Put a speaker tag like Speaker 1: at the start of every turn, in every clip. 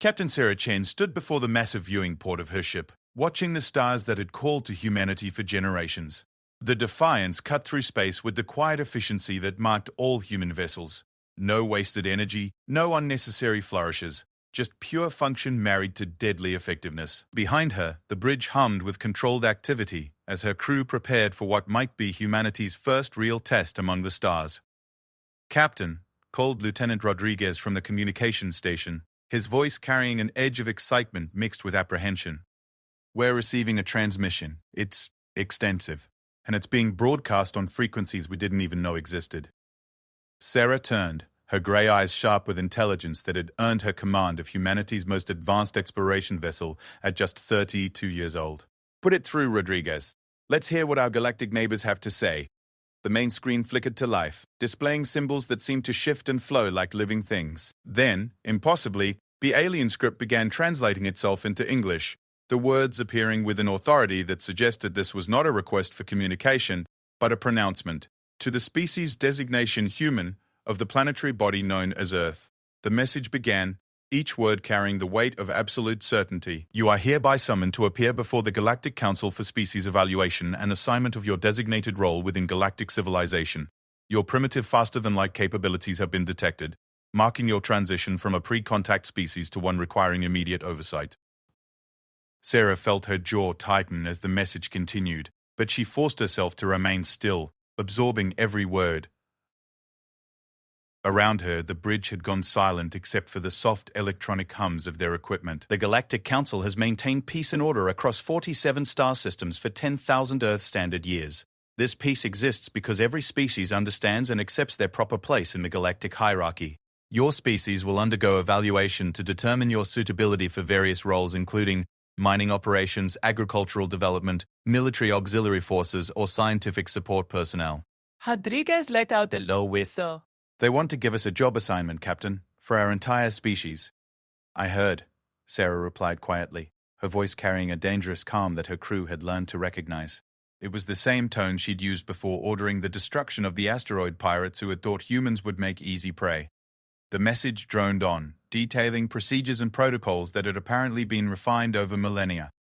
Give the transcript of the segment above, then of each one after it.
Speaker 1: Captain Sarah Chen stood before the massive viewing port of her ship, watching the stars that had called to humanity for generations. The Defiance cut through space with the quiet efficiency that marked all human vessels. No wasted energy, no unnecessary flourishes, just pure function married to deadly effectiveness. Behind her, the bridge hummed with controlled activity as her crew prepared for what might be humanity's first real test among the stars. "Captain," called Lieutenant Rodriguez from the communications station, his voice carrying an edge of excitement mixed with apprehension. "We're receiving a transmission. It's extensive, and it's being broadcast on frequencies we didn't even know existed." Sarah turned, her grey eyes sharp with intelligence that had earned her command of humanity's most advanced exploration vessel at just 32 years old. "Put it through, Rodriguez. Let's hear what our galactic neighbors have to say." The main screen flickered to life, displaying symbols that seemed to shift and flow like living things. Then, impossibly, the alien script began translating itself into English, the words appearing with an authority that suggested this was not a request for communication, but a pronouncement. To the species designation human of the planetary body known as Earth. The message began, each word carrying the weight of absolute certainty. "You are hereby summoned to appear before the Galactic Council for Species Evaluation and assignment of your designated role within galactic civilization. Your primitive faster-than-light capabilities have been detected, marking your transition from a pre-contact species to one requiring immediate oversight." Sarah felt her jaw tighten as the message continued, but she forced herself to remain still, absorbing every word. Around her, the bridge had gone silent except for the soft electronic hums of their equipment. "The Galactic Council has maintained peace and order across 47 star systems for 10,000 Earth standard years. This peace exists because every species understands and accepts their proper place in the galactic hierarchy. Your species will undergo evaluation to determine your suitability for various roles including mining operations, agricultural development, military auxiliary forces, or scientific support personnel."
Speaker 2: Rodriguez let out a low whistle.
Speaker 1: "They want to give us a job assignment, Captain, for our entire species." "I heard," Sarah replied quietly, her voice carrying a dangerous calm that her crew had learned to recognize. It was the same tone she'd used before ordering the destruction of the asteroid pirates who had thought humans would make easy prey. The message droned on, detailing procedures and protocols that had apparently been refined over millennia.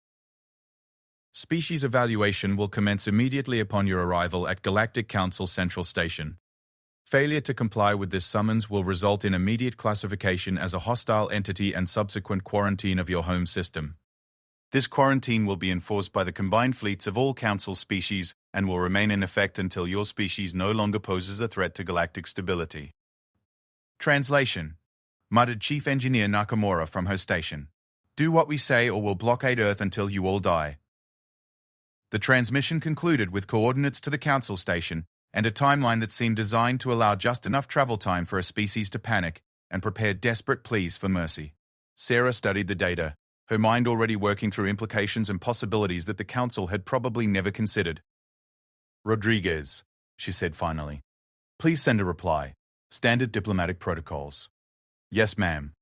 Speaker 1: "Species evaluation will commence immediately upon your arrival at Galactic Council Central Station. Failure to comply with this summons will result in immediate classification as a hostile entity and subsequent quarantine of your home system. This quarantine will be enforced by the combined fleets of all Council species and will remain in effect until your species no longer poses a threat to galactic stability." Translation, muttered Chief Engineer Nakamura from her station. "Do what we say or we'll blockade Earth until you all die." The transmission concluded with coordinates to the Council Station and a timeline that seemed designed to allow just enough travel time for a species to panic and prepare desperate pleas for mercy. Sarah studied the data, her mind already working through implications and possibilities that the Council had probably never considered. "Rodriguez," she said finally, "please send a reply. Standard diplomatic protocols." "Yes, ma'am."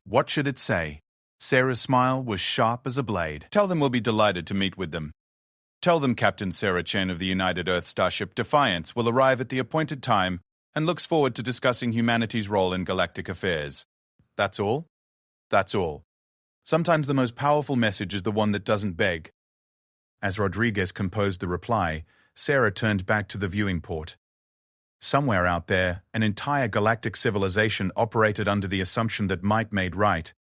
Speaker 1: What should it say? Sarah's smile was sharp as a blade. "Tell them we'll be delighted to meet with them. Tell them Captain Sarah Chen of the United Earth Starship Defiance will arrive at the appointed time and looks forward to discussing humanity's role in galactic affairs. That's all? That's all. Sometimes the most powerful message is the one that doesn't beg." As Rodriguez composed the reply, Sarah turned back to the viewing port. Somewhere out there, an entire galactic civilization operated under the assumption that might made right,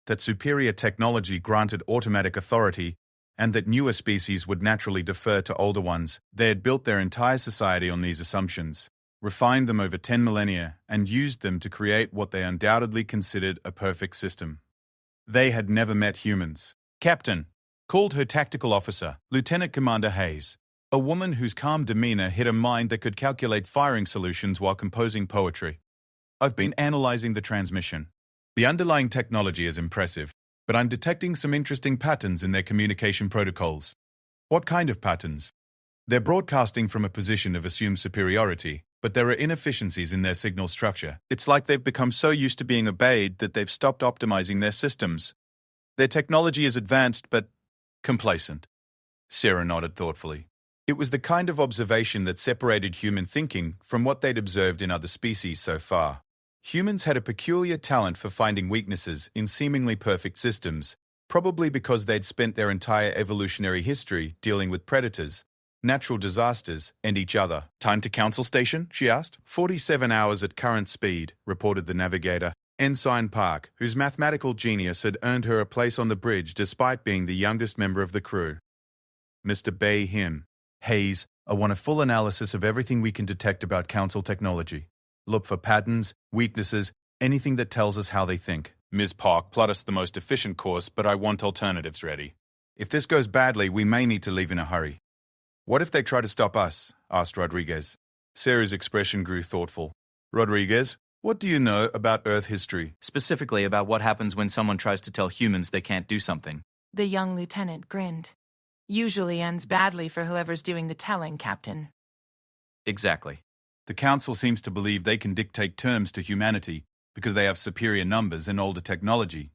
Speaker 1: that superior technology granted automatic authority, and that newer species would naturally defer to older ones. They had built their entire society on these assumptions, refined them over 10 millennia, and used them to create what they undoubtedly considered a perfect system. They had never met humans. "Captain," called her tactical officer, Lieutenant Commander Hayes, a woman whose calm demeanor hid a mind that could calculate firing solutions while composing poetry. "I've been analyzing the transmission. The underlying technology is impressive, but I'm detecting some interesting patterns in their communication protocols." "What kind of patterns?" "They're broadcasting from a position of assumed superiority, but there are inefficiencies in their signal structure. It's like they've become so used to being obeyed that they've stopped optimizing their systems. Their technology is advanced, but complacent." Sarah nodded thoughtfully. It was the kind of observation that separated human thinking from what they'd observed in other species so far. Humans had a peculiar talent for finding weaknesses in seemingly perfect systems, probably because they'd spent their entire evolutionary history dealing with predators, natural disasters, and each other. "Time to Council Station?" she asked. 47 hours at current speed, reported the navigator, Ensign Park, whose mathematical genius had earned her a place on the bridge despite being the youngest member of the crew. Mr. Bay Him. "Hayes, I want a full analysis of everything we can detect about Council technology. Look for patterns, weaknesses, anything that tells us how they think." "Ms. Park, plot us the most efficient course, but I want alternatives ready. If this goes badly, we may need to leave in a hurry." "What if they try to stop us?" asked Rodriguez. Sarah's expression grew thoughtful. "Rodriguez, what do you know about Earth history?"
Speaker 3: Specifically about what happens when someone tries to tell humans they can't do something.
Speaker 4: The young lieutenant grinned. "Usually ends badly for whoever's doing the telling, Captain."
Speaker 3: Exactly.
Speaker 1: "The Council seems to believe they can dictate terms to humanity because they have superior numbers and older technology.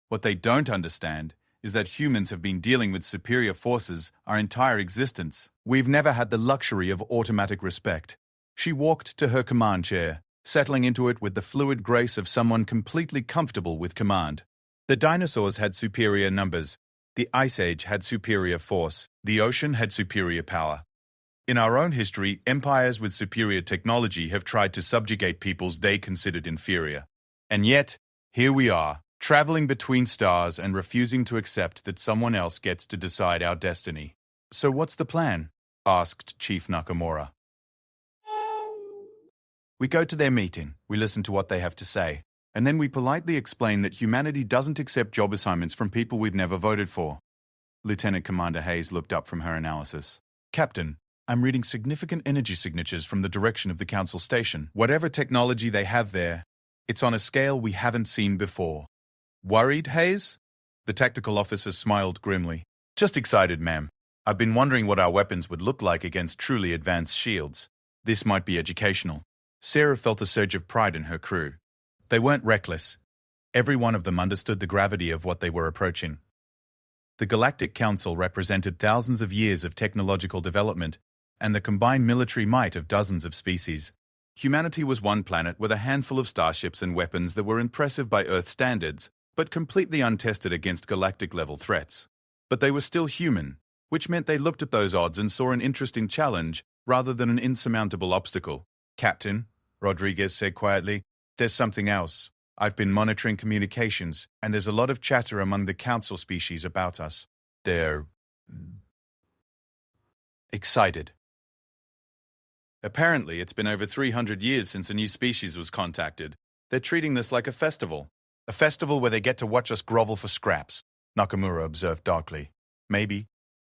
Speaker 1: What they don't understand is that humans have been dealing with superior forces our entire existence. We've never had the luxury of automatic respect." She walked to her command chair, settling into it with the fluid grace of someone completely comfortable with command. "The dinosaurs had superior numbers. The Ice Age had superior force. The ocean had superior power. In our own history, empires with superior technology have tried to subjugate peoples they considered inferior. And yet, here we are, traveling between stars and refusing to accept that someone else gets to decide our destiny." "So what's the plan?" asked Chief Nakamura. "We go to their meeting, we listen to what they have to say, and then we politely explain that humanity doesn't accept job assignments from people we've never voted for." Lieutenant Commander Hayes looked up from her analysis. "Captain, I'm reading significant energy signatures from the direction of the Council Station. Whatever technology they have there, it's on a scale we haven't seen before." "Worried, Hayes?" The tactical officer smiled grimly. "Just excited, ma'am. I've been wondering what our weapons would look like against truly advanced shields. This might be educational." Sarah felt a surge of pride in her crew. They weren't reckless. Every one of them understood the gravity of what they were approaching. The Galactic Council represented thousands of years of technological development and the combined military might of dozens of species. Humanity was one planet with a handful of starships and weapons that were impressive by Earth standards, but completely untested against galactic-level threats. But they were still human, which meant they looked at those odds and saw an interesting challenge rather than an insurmountable obstacle. "Captain," Rodriguez said quietly, "there's something else. I've been monitoring communications, and there's a lot of chatter among the Council species about us. They're excited. Apparently, it's been over 300 years since a new species was contacted. They're treating this like a festival. A festival where they get to watch us grovel for scraps," Nakamura observed darkly. "Maybe,"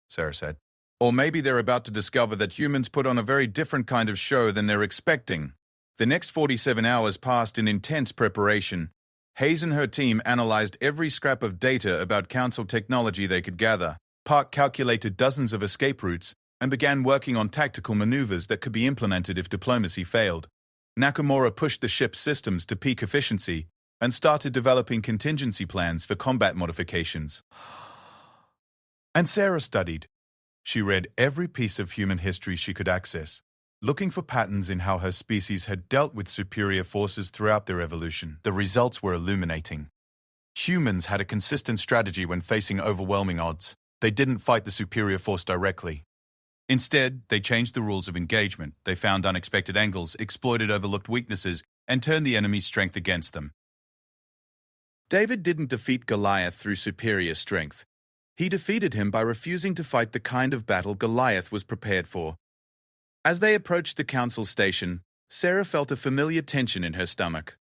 Speaker 1: Sarah said. "Or maybe they're about to discover that humans put on a very different kind of show than they're expecting." The next 47 hours passed in intense preparation. Hayes and her team analyzed every scrap of data about Council technology they could gather. Park calculated dozens of escape routes and began working on tactical maneuvers that could be implemented if diplomacy failed. Nakamura pushed the ship's systems to peak efficiency and started developing contingency plans for combat modifications. And Sarah studied. She read every piece of human history she could access, looking for patterns in how her species had dealt with superior forces throughout their evolution. The results were illuminating. Humans had a consistent strategy when facing overwhelming odds. They didn't fight the superior force directly. Instead, they changed the rules of engagement. They found unexpected angles, exploited overlooked weaknesses, and turned the enemy's strength against them. David didn't defeat Goliath through superior strength. He defeated him by refusing to fight the kind of battle Goliath was prepared for. As they approached the Council Station, Sarah felt a familiar tension in her stomach.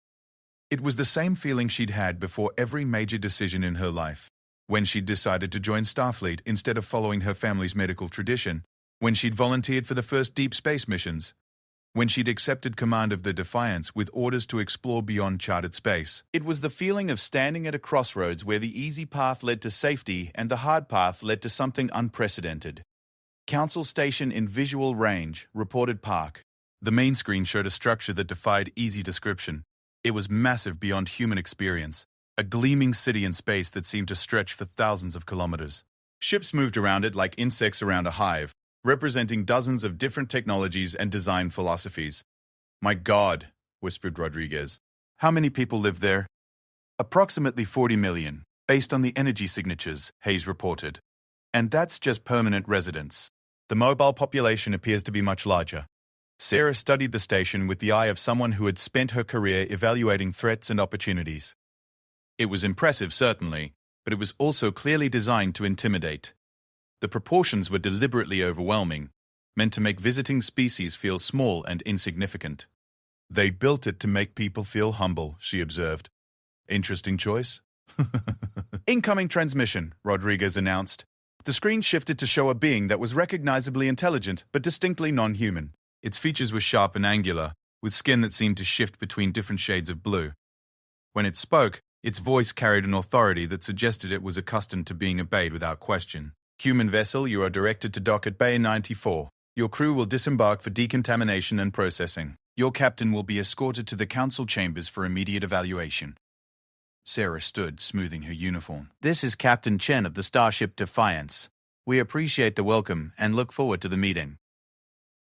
Speaker 1: It was the same feeling she'd had before every major decision in her life. When she'd decided to join Starfleet instead of following her family's medical tradition. When she'd volunteered for the first deep space missions. When she'd accepted command of the Defiance with orders to explore beyond charted space. It was the feeling of standing at a crossroads where the easy path led to safety and the hard path led to something unprecedented. "Council Station in visual range," reported Park. The main screen showed a structure that defied easy description. It was massive beyond human experience, a gleaming city in space that seemed to stretch for thousands of kilometers. Ships moved around it like insects around a hive, representing dozens of different technologies and design philosophies. "My God," whispered Rodriguez, How many people live there? Approximately 40 million, based on the energy signatures, Hayes reported. And that's just permanent residents. The mobile population appears to be much larger. Sarah studied the station with the eye of someone who had spent her career evaluating threats and opportunities. It was impressive, certainly, but it was also clearly designed to intimidate. The proportions were deliberately overwhelming, meant to make visiting species feel small and insignificant. They built it to make people feel humble, she observed. Interesting choice. Incoming transmission, Rodriguez announced. The screen shifted to show a being that was recognizably intelligent but distinctly non-human. Its features were sharp and angular, with skin that seemed to shift between different shades of blue. When it spoke, its voice carried an authority that suggested it was accustomed to being obeyed without question. Human vessel, you are directed to dock at Bay 94. Your crew will disembark for decontamination and processing. Your captain will be escorted to the council chambers for immediate evaluation. Sarah stood, smoothing her uniform.
Speaker 3: This is Captain Chen of the Starship Defiance. We appreciate the welcome and look forward to the meeting.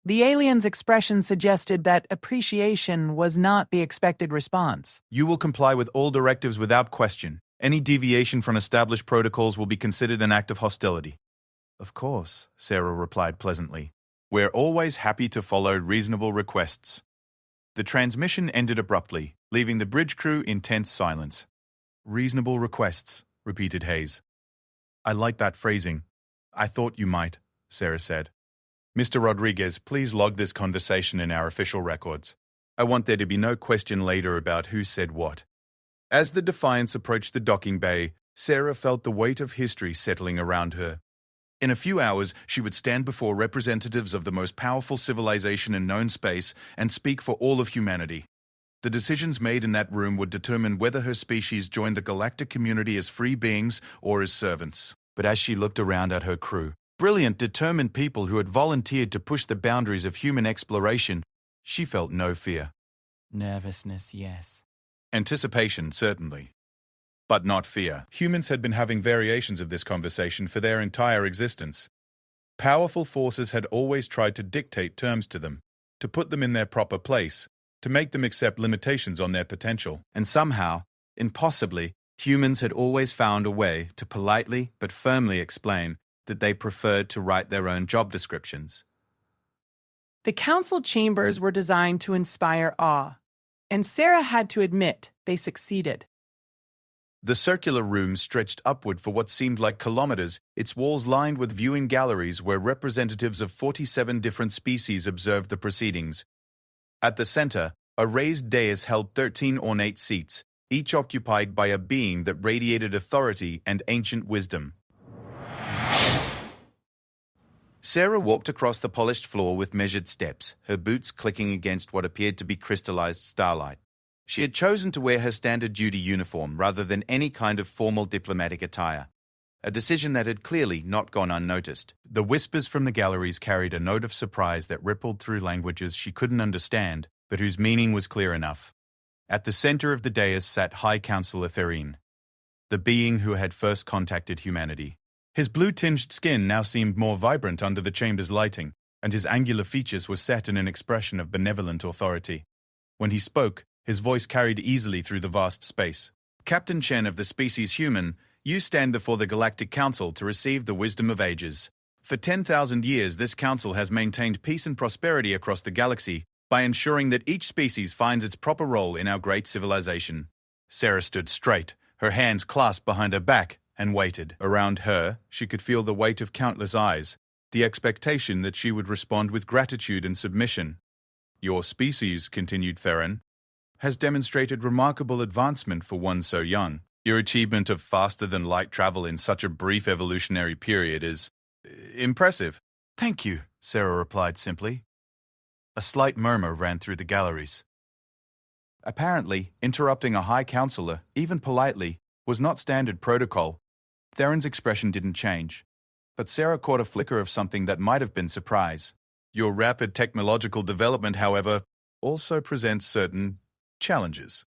Speaker 2: The alien's expression suggested that appreciation was not the expected response.
Speaker 1: You will comply with all directives without question. Any deviation from established protocols will be considered an act of hostility. Of course, Sarah replied pleasantly. We're always happy to follow reasonable requests. The transmission ended abruptly, leaving the bridge crew in tense silence. Reasonable requests, repeated Hayes. I like that phrasing. I thought you might, Sarah said. Mr. Rodriguez, please log this conversation in our official records. I want there to be no question later about who said what. As the Defiance approached the docking bay, Sarah felt the weight of history settling around her. In a few hours, she would stand before representatives of the most powerful civilization in known space and speak for all of humanity. The decisions made in that room would determine whether her species joined the galactic community as free beings or as servants. But as she looked around at her crew, brilliant, determined people who had volunteered to push the boundaries of human exploration, she felt no fear.
Speaker 2: Nervousness, yes.
Speaker 1: Anticipation, certainly. But not fear. Humans had been having variations of this conversation for their entire existence. Powerful forces had always tried to dictate terms to them, to put them in their proper place, to make them accept limitations on their potential.
Speaker 3: And somehow, impossibly, humans had always found a way to politely but firmly explain that they preferred to write their own job descriptions.
Speaker 2: The council chambers were designed to inspire awe, and Sarah had to admit they succeeded.
Speaker 1: The circular room stretched upward for what seemed like kilometers, its walls lined with viewing galleries where representatives of 47 different species observed the proceedings. At the center, a raised dais held 13 ornate seats, each occupied by a being that radiated authority and ancient wisdom. Sarah walked across the polished floor with measured steps, her boots clicking against what appeared to be crystallized starlight. She had chosen to wear her standard duty uniform rather than any kind of formal diplomatic attire, a decision that had clearly not gone unnoticed. The whispers from the galleries carried a note of surprise that rippled through languages she couldn't understand, but whose meaning was clear enough. At the center of the dais sat High Counselor Therine, the being who had first contacted humanity. His blue-tinged skin now seemed more vibrant under the chamber's lighting, and his angular features were set in an expression of benevolent authority. When he spoke, his voice carried easily through the vast space. Captain Chen of the species human, you stand before the Galactic Council to receive the wisdom of ages. For 10,000 years, this council has maintained peace and prosperity across the galaxy by ensuring that each species finds its proper role in our great civilization. Sarah stood straight, her hands clasped behind her back, and waited. Around her, she could feel the weight of countless eyes, the expectation that she would respond with gratitude and submission. Your species, continued Theron, has demonstrated remarkable advancement for one so young. Your achievement of faster-than-light travel in such a brief evolutionary period is impressive. Thank you, Sarah replied simply. A slight murmur ran through the galleries. Apparently, interrupting a High Counselor, even politely, was not standard protocol. Theron's expression didn't change, but Sarah caught a flicker of something that might have been surprise. Your rapid technological development, however, also presents certain challenges.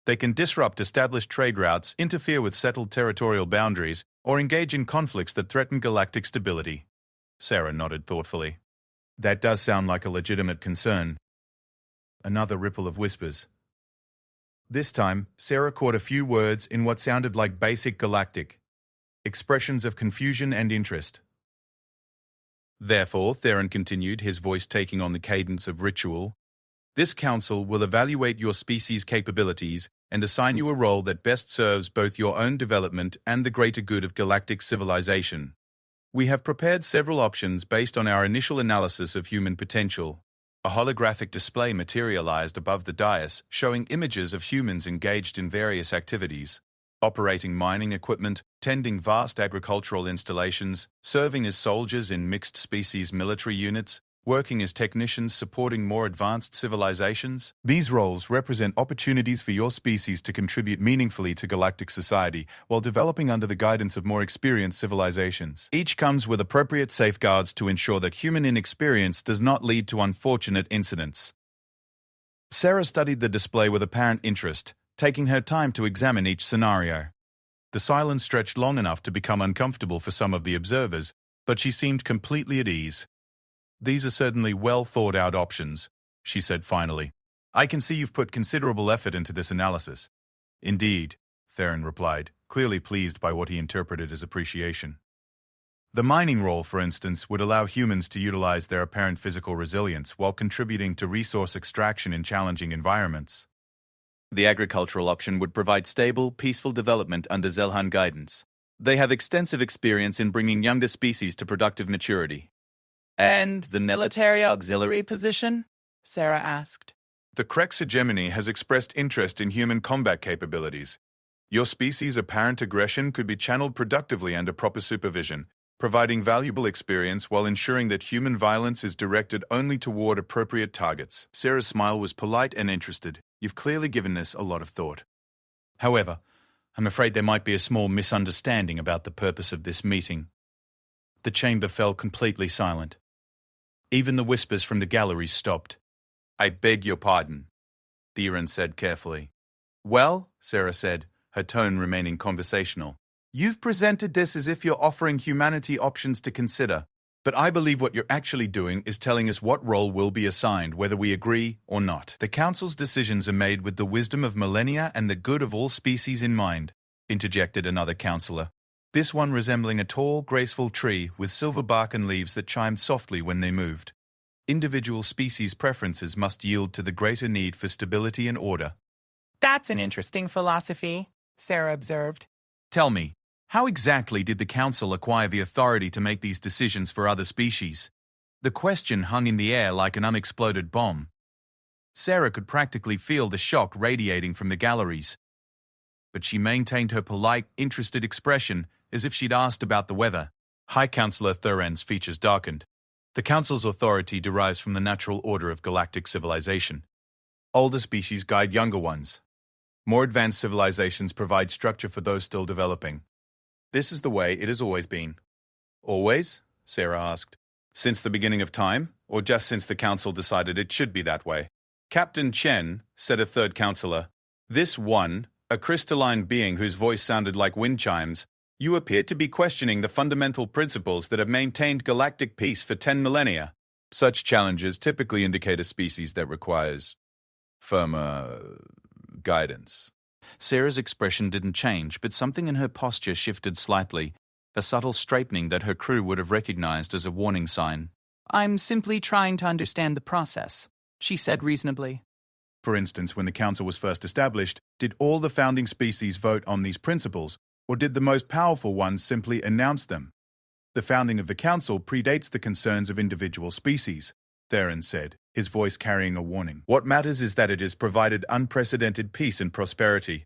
Speaker 1: They can disrupt established trade routes, interfere with settled territorial boundaries, or engage in conflicts that threaten galactic stability. Sarah nodded thoughtfully. That does sound like a legitimate concern. Another ripple of whispers. This time, Sarah caught a few words in what sounded like basic galactic expressions of confusion and interest. Therefore, Theron continued, his voice taking on the cadence of ritual, this council will evaluate your species' capabilities and assign you a role that best serves both your own development and the greater good of galactic civilization. We have prepared several options based on our initial analysis of human potential. A holographic display materialized above the dais, showing images of humans engaged in various activities, operating mining equipment, tending vast agricultural installations, serving as soldiers in mixed-species military units, working as technicians supporting more advanced civilizations. These roles represent opportunities for your species to contribute meaningfully to galactic society while developing under the guidance of more experienced civilizations. Each comes with appropriate safeguards to ensure that human inexperience does not lead to unfortunate incidents. Sarah studied the display with apparent interest, taking her time to examine each scenario. The silence stretched long enough to become uncomfortable for some of the observers, but she seemed completely at ease. These are certainly well-thought-out options, she said finally. I can see you've put considerable effort into this analysis. Indeed, Theron replied, clearly pleased by what he interpreted as appreciation. The mining role, for instance, would allow humans to utilize their apparent physical resilience while contributing to resource extraction in challenging environments. The agricultural option would provide stable, peaceful development under Zelhan guidance. They have extensive experience in bringing younger species to productive maturity.
Speaker 2: And the military auxiliary position? Sarah asked.
Speaker 1: The Krex hegemony has expressed interest in human combat capabilities. Your species' apparent aggression could be channeled productively under proper supervision, providing valuable experience while ensuring that human violence is directed only toward appropriate targets. Sarah's smile was polite and interested. You've clearly given this a lot of thought. However, I'm afraid there might be a small misunderstanding about the purpose of this meeting. The chamber fell completely silent. Even the whispers from the galleries stopped. I beg your pardon, Theron said carefully. Well, Sarah said, her tone remaining conversational, you've presented this as if you're offering humanity options to consider, but I believe what you're actually doing is telling us what role will be assigned, whether we agree or not. The Council's decisions are made with the wisdom of millennia and the good of all species in mind, interjected another councillor. This one resembling a tall, graceful tree with silver bark and leaves that chimed softly when they moved. Individual species' preferences must yield to the greater need for stability and order.
Speaker 2: That's an interesting philosophy, Sarah observed.
Speaker 1: Tell me, how exactly did the Council acquire the authority to make these decisions for other species? The question hung in the air like an unexploded bomb. Sarah could practically feel the shock radiating from the galleries. But she maintained her polite, interested expression as if she'd asked about the weather. High Councillor Thuran's features darkened. The Council's authority derives from the natural order of galactic civilization. Older species guide younger ones. More advanced civilizations provide structure for those still developing. This is the way it has always been. Always? Sarah asked. Since the beginning of time, or just since the Council decided it should be that way? Captain Chen, said a third councillor, this one, a crystalline being whose voice sounded like wind chimes, you appear to be questioning the fundamental principles that have maintained galactic peace for 10 millennia. Such challenges typically indicate a species that requires firmer guidance. Sarah's expression didn't change, but something in her posture shifted slightly, a subtle straightening that her crew would have recognized as a warning sign.
Speaker 2: I'm simply trying to understand the process, she said reasonably.
Speaker 1: For instance, when the Council was first established, did all the founding species vote on these principles, or did the most powerful ones simply announce them? The founding of the Council predates the concerns of individual species, Theron said, his voice carrying a warning. What matters is that it has provided unprecedented peace and prosperity.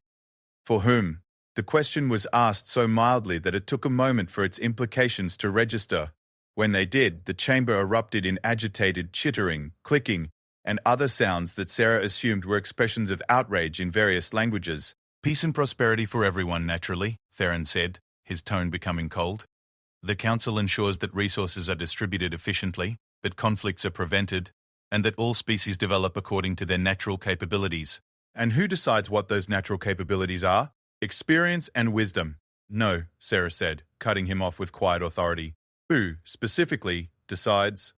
Speaker 1: For whom? The question was asked so mildly that it took a moment for its implications to register. When they did, the chamber erupted in agitated chittering, clicking, and other sounds that Sarah assumed were expressions of outrage in various languages. Peace and prosperity for everyone, naturally, Theron said, his tone becoming cold. The Council ensures that resources are distributed efficiently, that conflicts are prevented, and that all species develop according to their natural capabilities. And who decides what those natural capabilities are? Experience and wisdom. No, Sarah said, cutting him off with quiet authority. Who, specifically, decides?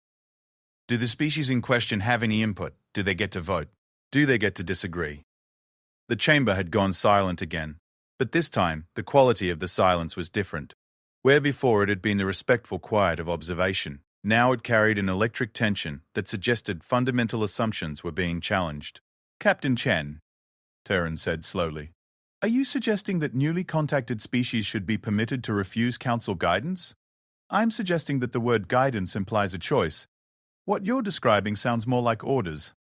Speaker 1: Do the species in question have any input? Do they get to vote? Do they get to disagree? The chamber had gone silent again, but this time the quality of the silence was different. Where before it had been the respectful quiet of observation, now it carried an electric tension that suggested fundamental assumptions were being challenged. "Captain Chen," Terran said slowly, "are you suggesting that newly contacted species should be permitted to refuse Council guidance? I'm suggesting that the word guidance implies a choice. What you're describing sounds more like orders."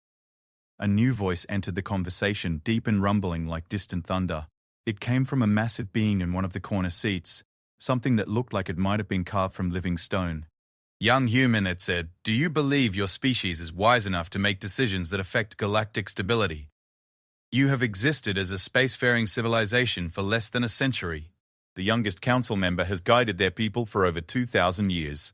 Speaker 1: A new voice entered the conversation, deep and rumbling like distant thunder. It came from a massive being in one of the corner seats, something that looked like it might have been carved from living stone. "Young human," it said, "do you believe your species is wise enough to make decisions that affect galactic stability? You have existed as a spacefaring civilization for less than a century. The youngest council member has guided their people for over 2,000 years.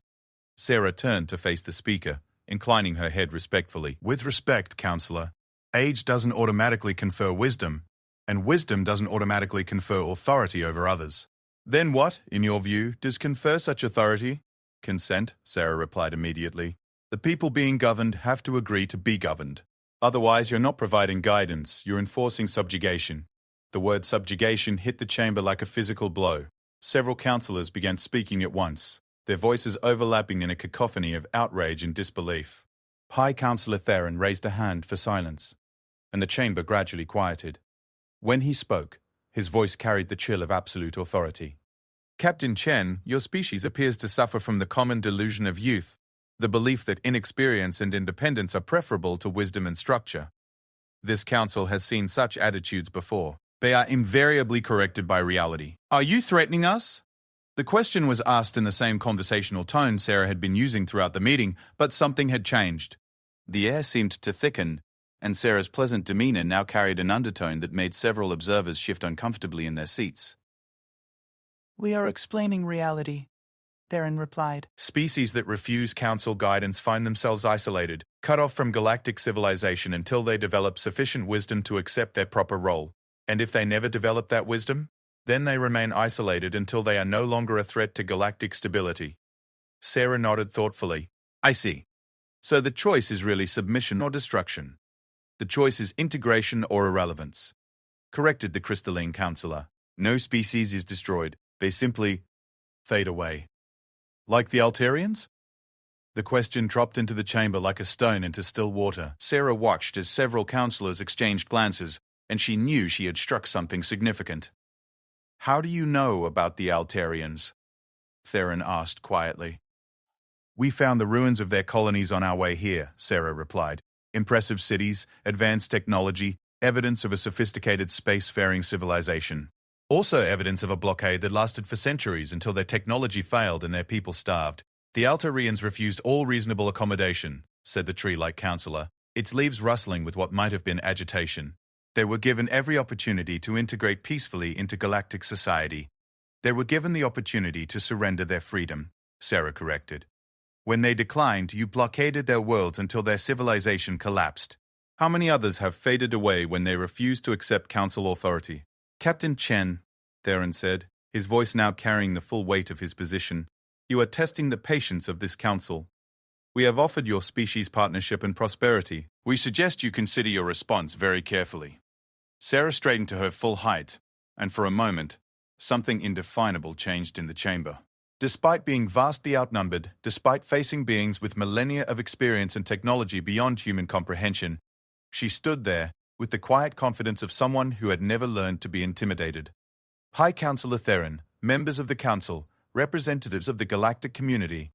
Speaker 1: Sarah turned to face the speaker, inclining her head respectfully. "With respect, Counselor, age doesn't automatically confer wisdom, and wisdom doesn't automatically confer authority over others." "Then what, in your view, does confer such authority?" "Consent," Sarah replied immediately. "The people being governed have to agree to be governed. Otherwise, you're not providing guidance, you're enforcing subjugation." The word subjugation hit the chamber like a physical blow. Several councillors began speaking at once, their voices overlapping in a cacophony of outrage and disbelief. High Councillor Theron raised a hand for silence, and the chamber gradually quieted. When he spoke, his voice carried the chill of absolute authority. "Captain Chen, your species appears to suffer from the common delusion of youth, the belief that inexperience and independence are preferable to wisdom and structure. This council has seen such attitudes before. They are invariably corrected by reality. Are you threatening us?" The question was asked in the same conversational tone Sarah had been using throughout the meeting, but something had changed. The air seemed to thicken, and Sarah's pleasant demeanor now carried an undertone that made several observers shift uncomfortably in their seats.
Speaker 2: "We are explaining reality," Theron replied.
Speaker 1: "Species that refuse council guidance find themselves isolated, cut off from galactic civilization until they develop sufficient wisdom to accept their proper role. And if they never develop that wisdom, then they remain isolated until they are no longer a threat to galactic stability." Sarah nodded thoughtfully. "I see. So the choice is really submission or destruction. The choice is integration or irrelevance," corrected the crystalline councillor. "No species is destroyed. They simply fade away." "Like the Altarians?" The question dropped into the chamber like a stone into still water. Sarah watched as several councillors exchanged glances, and she knew she had struck something significant. "How do you know about the Altarians?" Theron asked quietly. "We found the ruins of their colonies on our way here," Sarah replied. "Impressive cities, advanced technology, evidence of a sophisticated spacefaring civilization. Also evidence of a blockade that lasted for centuries until their technology failed and their people starved. The Altarians refused all reasonable accommodation," said the tree-like councillor, its leaves rustling with what might have been agitation. "They were given every opportunity to integrate peacefully into galactic society. They were given the opportunity to surrender their freedom," Sarah corrected. "When they declined, you blockaded their worlds until their civilization collapsed. How many others have faded away when they refused to accept council authority?" "Captain Chen," Theron said, his voice now carrying the full weight of his position, "you are testing the patience of this council. We have offered your species partnership and prosperity. We suggest you consider your response very carefully." Sarah straightened to her full height, and for a moment, something indefinable changed in the chamber. Despite being vastly outnumbered, despite facing beings with millennia of experience and technology beyond human comprehension, she stood there with the quiet confidence of someone who had never learned to be intimidated. "High Councillor Theron, members of the Council, representatives of the galactic community,"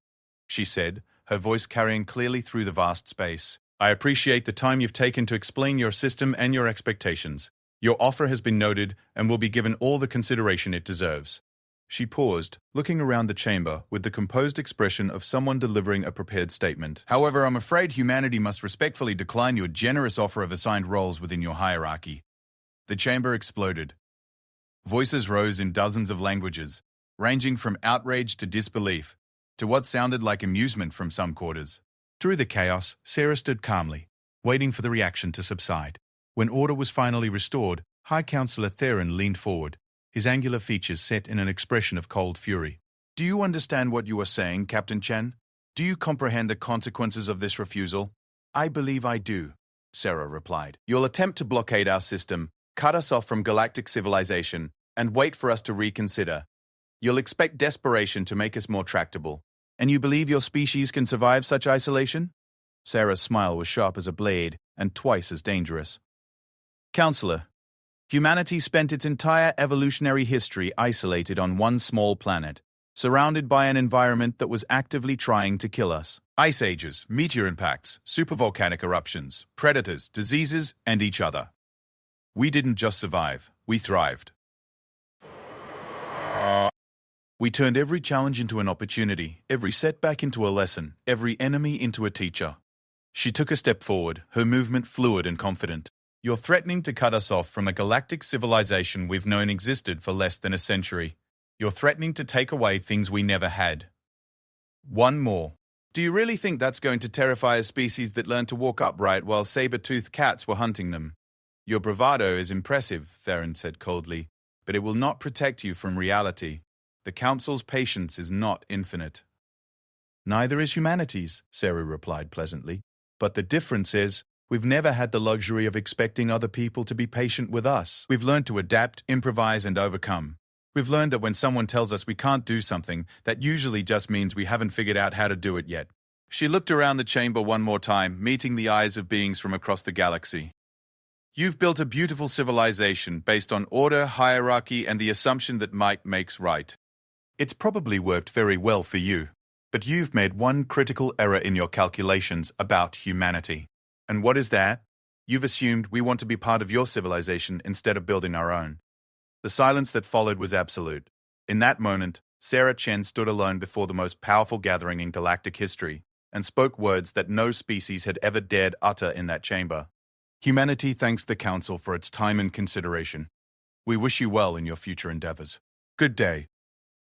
Speaker 1: she said, her voice carrying clearly through the vast space. "I appreciate the time you've taken to explain your system and your expectations. Your offer has been noted and will be given all the consideration it deserves." She paused, looking around the chamber with the composed expression of someone delivering a prepared statement. "However, I'm afraid humanity must respectfully decline your generous offer of assigned roles within your hierarchy." The chamber exploded. Voices rose in dozens of languages, ranging from outrage to disbelief, to what sounded like amusement from some quarters. Through the chaos, Sarah stood calmly, waiting for the reaction to subside. When order was finally restored, High Councillor Theron leaned forward, his angular features set in an expression of cold fury. "Do you understand what you are saying, Captain Chen? Do you comprehend the consequences of this refusal?" "I believe I do," Sarah replied. "You'll attempt to blockade our system, cut us off from galactic civilization, and wait for us to reconsider. You'll expect desperation to make us more tractable.
Speaker 3: And you believe your species can survive such isolation? Sarah's smile was sharp as a blade and twice as dangerous. Counselor, humanity spent its entire evolutionary history isolated on one small planet, surrounded by an environment that was actively trying to kill us.
Speaker 1: Ice ages, meteor impacts, supervolcanic eruptions, predators, diseases, and each other. We didn't just survive, we thrived.
Speaker 3: We turned every challenge into an opportunity, every setback into a lesson, every enemy into a teacher. She took a step forward, her movement fluid and confident.
Speaker 1: You're threatening to cut us off from a galactic civilization we've known existed for less than a century. You're threatening to take away things we never had. One more. Do you really think that's going to terrify a species that learned to walk upright while saber-toothed cats were hunting them? Your bravado is impressive, Theron said coldly, but it will not protect you from reality. The Council's patience is not infinite.
Speaker 3: Neither is humanity's, Sarah replied pleasantly. But the difference is, we've never had the luxury of expecting other people to be patient with us.
Speaker 1: We've learned to adapt, improvise, and overcome. We've learned that when someone tells us we can't do something, that usually just means we haven't figured out how to do it yet. She looked around the chamber one more time, meeting the eyes of beings from across the galaxy. You've built a beautiful civilization based on order, hierarchy, and the assumption that might makes right. It's probably worked very well for you, but you've made one critical error in your calculations about humanity. And what is that? You've assumed we want to be part of your civilization instead of building our own. The silence that followed was absolute. In that moment, Sarah Chen stood alone before the most powerful gathering in galactic history and spoke words that no species had ever dared utter in that chamber. Humanity thanks the Council for its time and consideration. We wish you well in your future endeavors. Good day.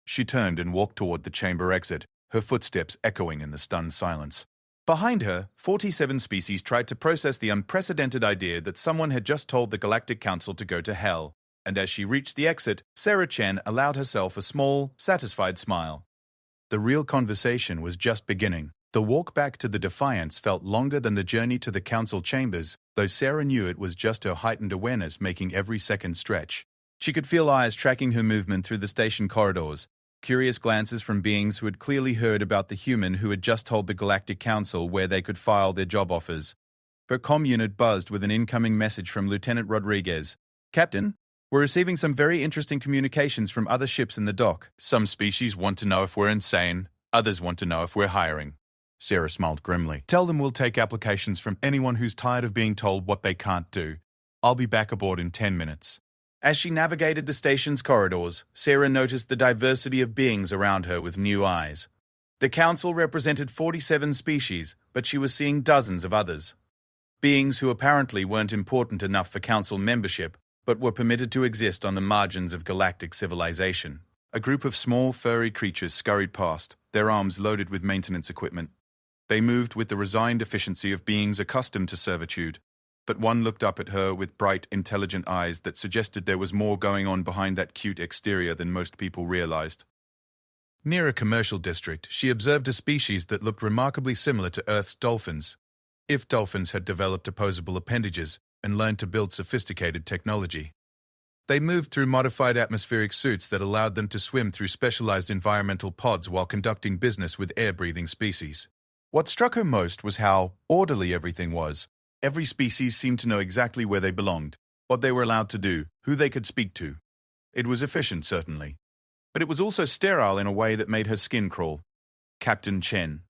Speaker 1: She turned and walked toward the chamber exit, her footsteps echoing in the stunned silence. Behind her, 47 species tried to process the unprecedented idea that someone had just told the Galactic Council to go to hell, and as she reached the exit, Sarah Chen allowed herself a small, satisfied smile. The real conversation was just beginning. The walk back to the Defiance felt longer than the journey to the Council chambers, though Sarah knew it was just her heightened awareness making every second stretch. She could feel eyes tracking her movement through the station corridors, curious glances from beings who had clearly heard about the human who had just told the Galactic Council where they could file their job offers. Her comm unit buzzed with an incoming message from Lieutenant Rodriguez. Captain, we're receiving some very interesting communications from other ships in the dock. Some species want to know if we're insane, others want to know if we're hiring. Sarah smiled grimly. Tell them we'll take applications from anyone who's tired of being told what they can't do. I'll be back aboard in 10 minutes. As she navigated the station's corridors, Sarah noticed the diversity of beings around her with new eyes. The Council represented 47 species, but she was seeing dozens of others. Beings who apparently weren't important enough for Council membership, but were permitted to exist on the margins of galactic civilization. A group of small, furry creatures scurried past, their arms loaded with maintenance equipment. They moved with the resigned efficiency of beings accustomed to servitude. But one looked up at her with bright, intelligent eyes that suggested there was more going on behind that cute exterior than most people realized. Near a commercial district, she observed a species that looked remarkably similar to Earth's dolphins, if dolphins had developed opposable appendages and learned to build sophisticated technology. They moved through modified atmospheric suits that allowed them to swim through specialized environmental pods while conducting business with air-breathing species. What struck her most was how orderly everything was. Every species seemed to know exactly where they belonged, what they were allowed to do, who they could speak to. It was efficient, certainly. But it was also sterile in a way that made her skin crawl. Captain Chen.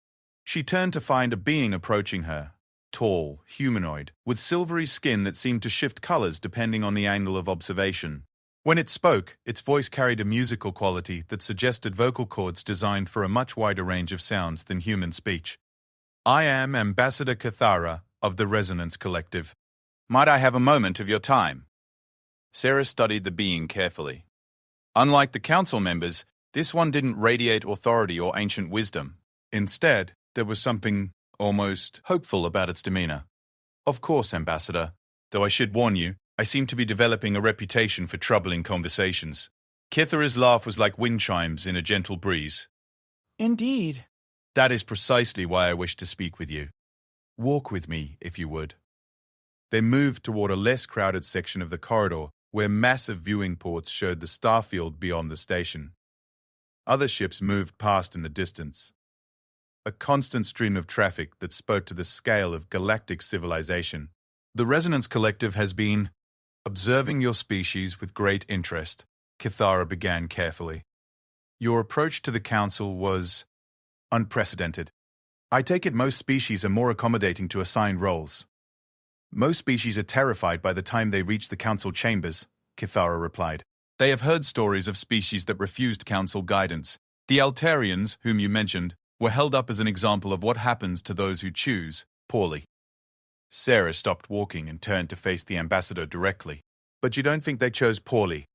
Speaker 1: She turned to find a being approaching her. Tall, humanoid, with silvery skin that seemed to shift colors depending on the angle of observation. When it spoke, its voice carried a musical quality that suggested vocal cords designed for a much wider range of sounds than human speech. I am Ambassador Cathara of the Resonance Collective. Might I have a moment of your time? Sarah studied the being carefully. Unlike the council members, this one didn't radiate authority or ancient wisdom. Instead, there was something almost hopeful about its demeanor. Of course, Ambassador, though I should warn you, I seem to be developing a reputation for troubling conversations. Kithara's laugh was like wind chimes in a gentle breeze.
Speaker 2: Indeed.
Speaker 1: That is precisely why I wish to speak with you. Walk with me, if you would. They moved toward a less crowded section of the corridor where massive viewing ports showed the starfield beyond the station. Other ships moved past in the distance. A constant stream of traffic that spoke to the scale of galactic civilization. The Resonance Collective has been observing your species with great interest, Kithara began carefully. Your approach to the Council was unprecedented. I take it most species are more accommodating to assigned roles. Most species are terrified by the time they reach the Council chambers, Kithara replied. They have heard stories of species that refused Council guidance. The Altarians, whom you mentioned, were held up as an example of what happens to those who choose poorly. Sarah stopped walking and turned to face the ambassador directly. But you don't think they chose poorly?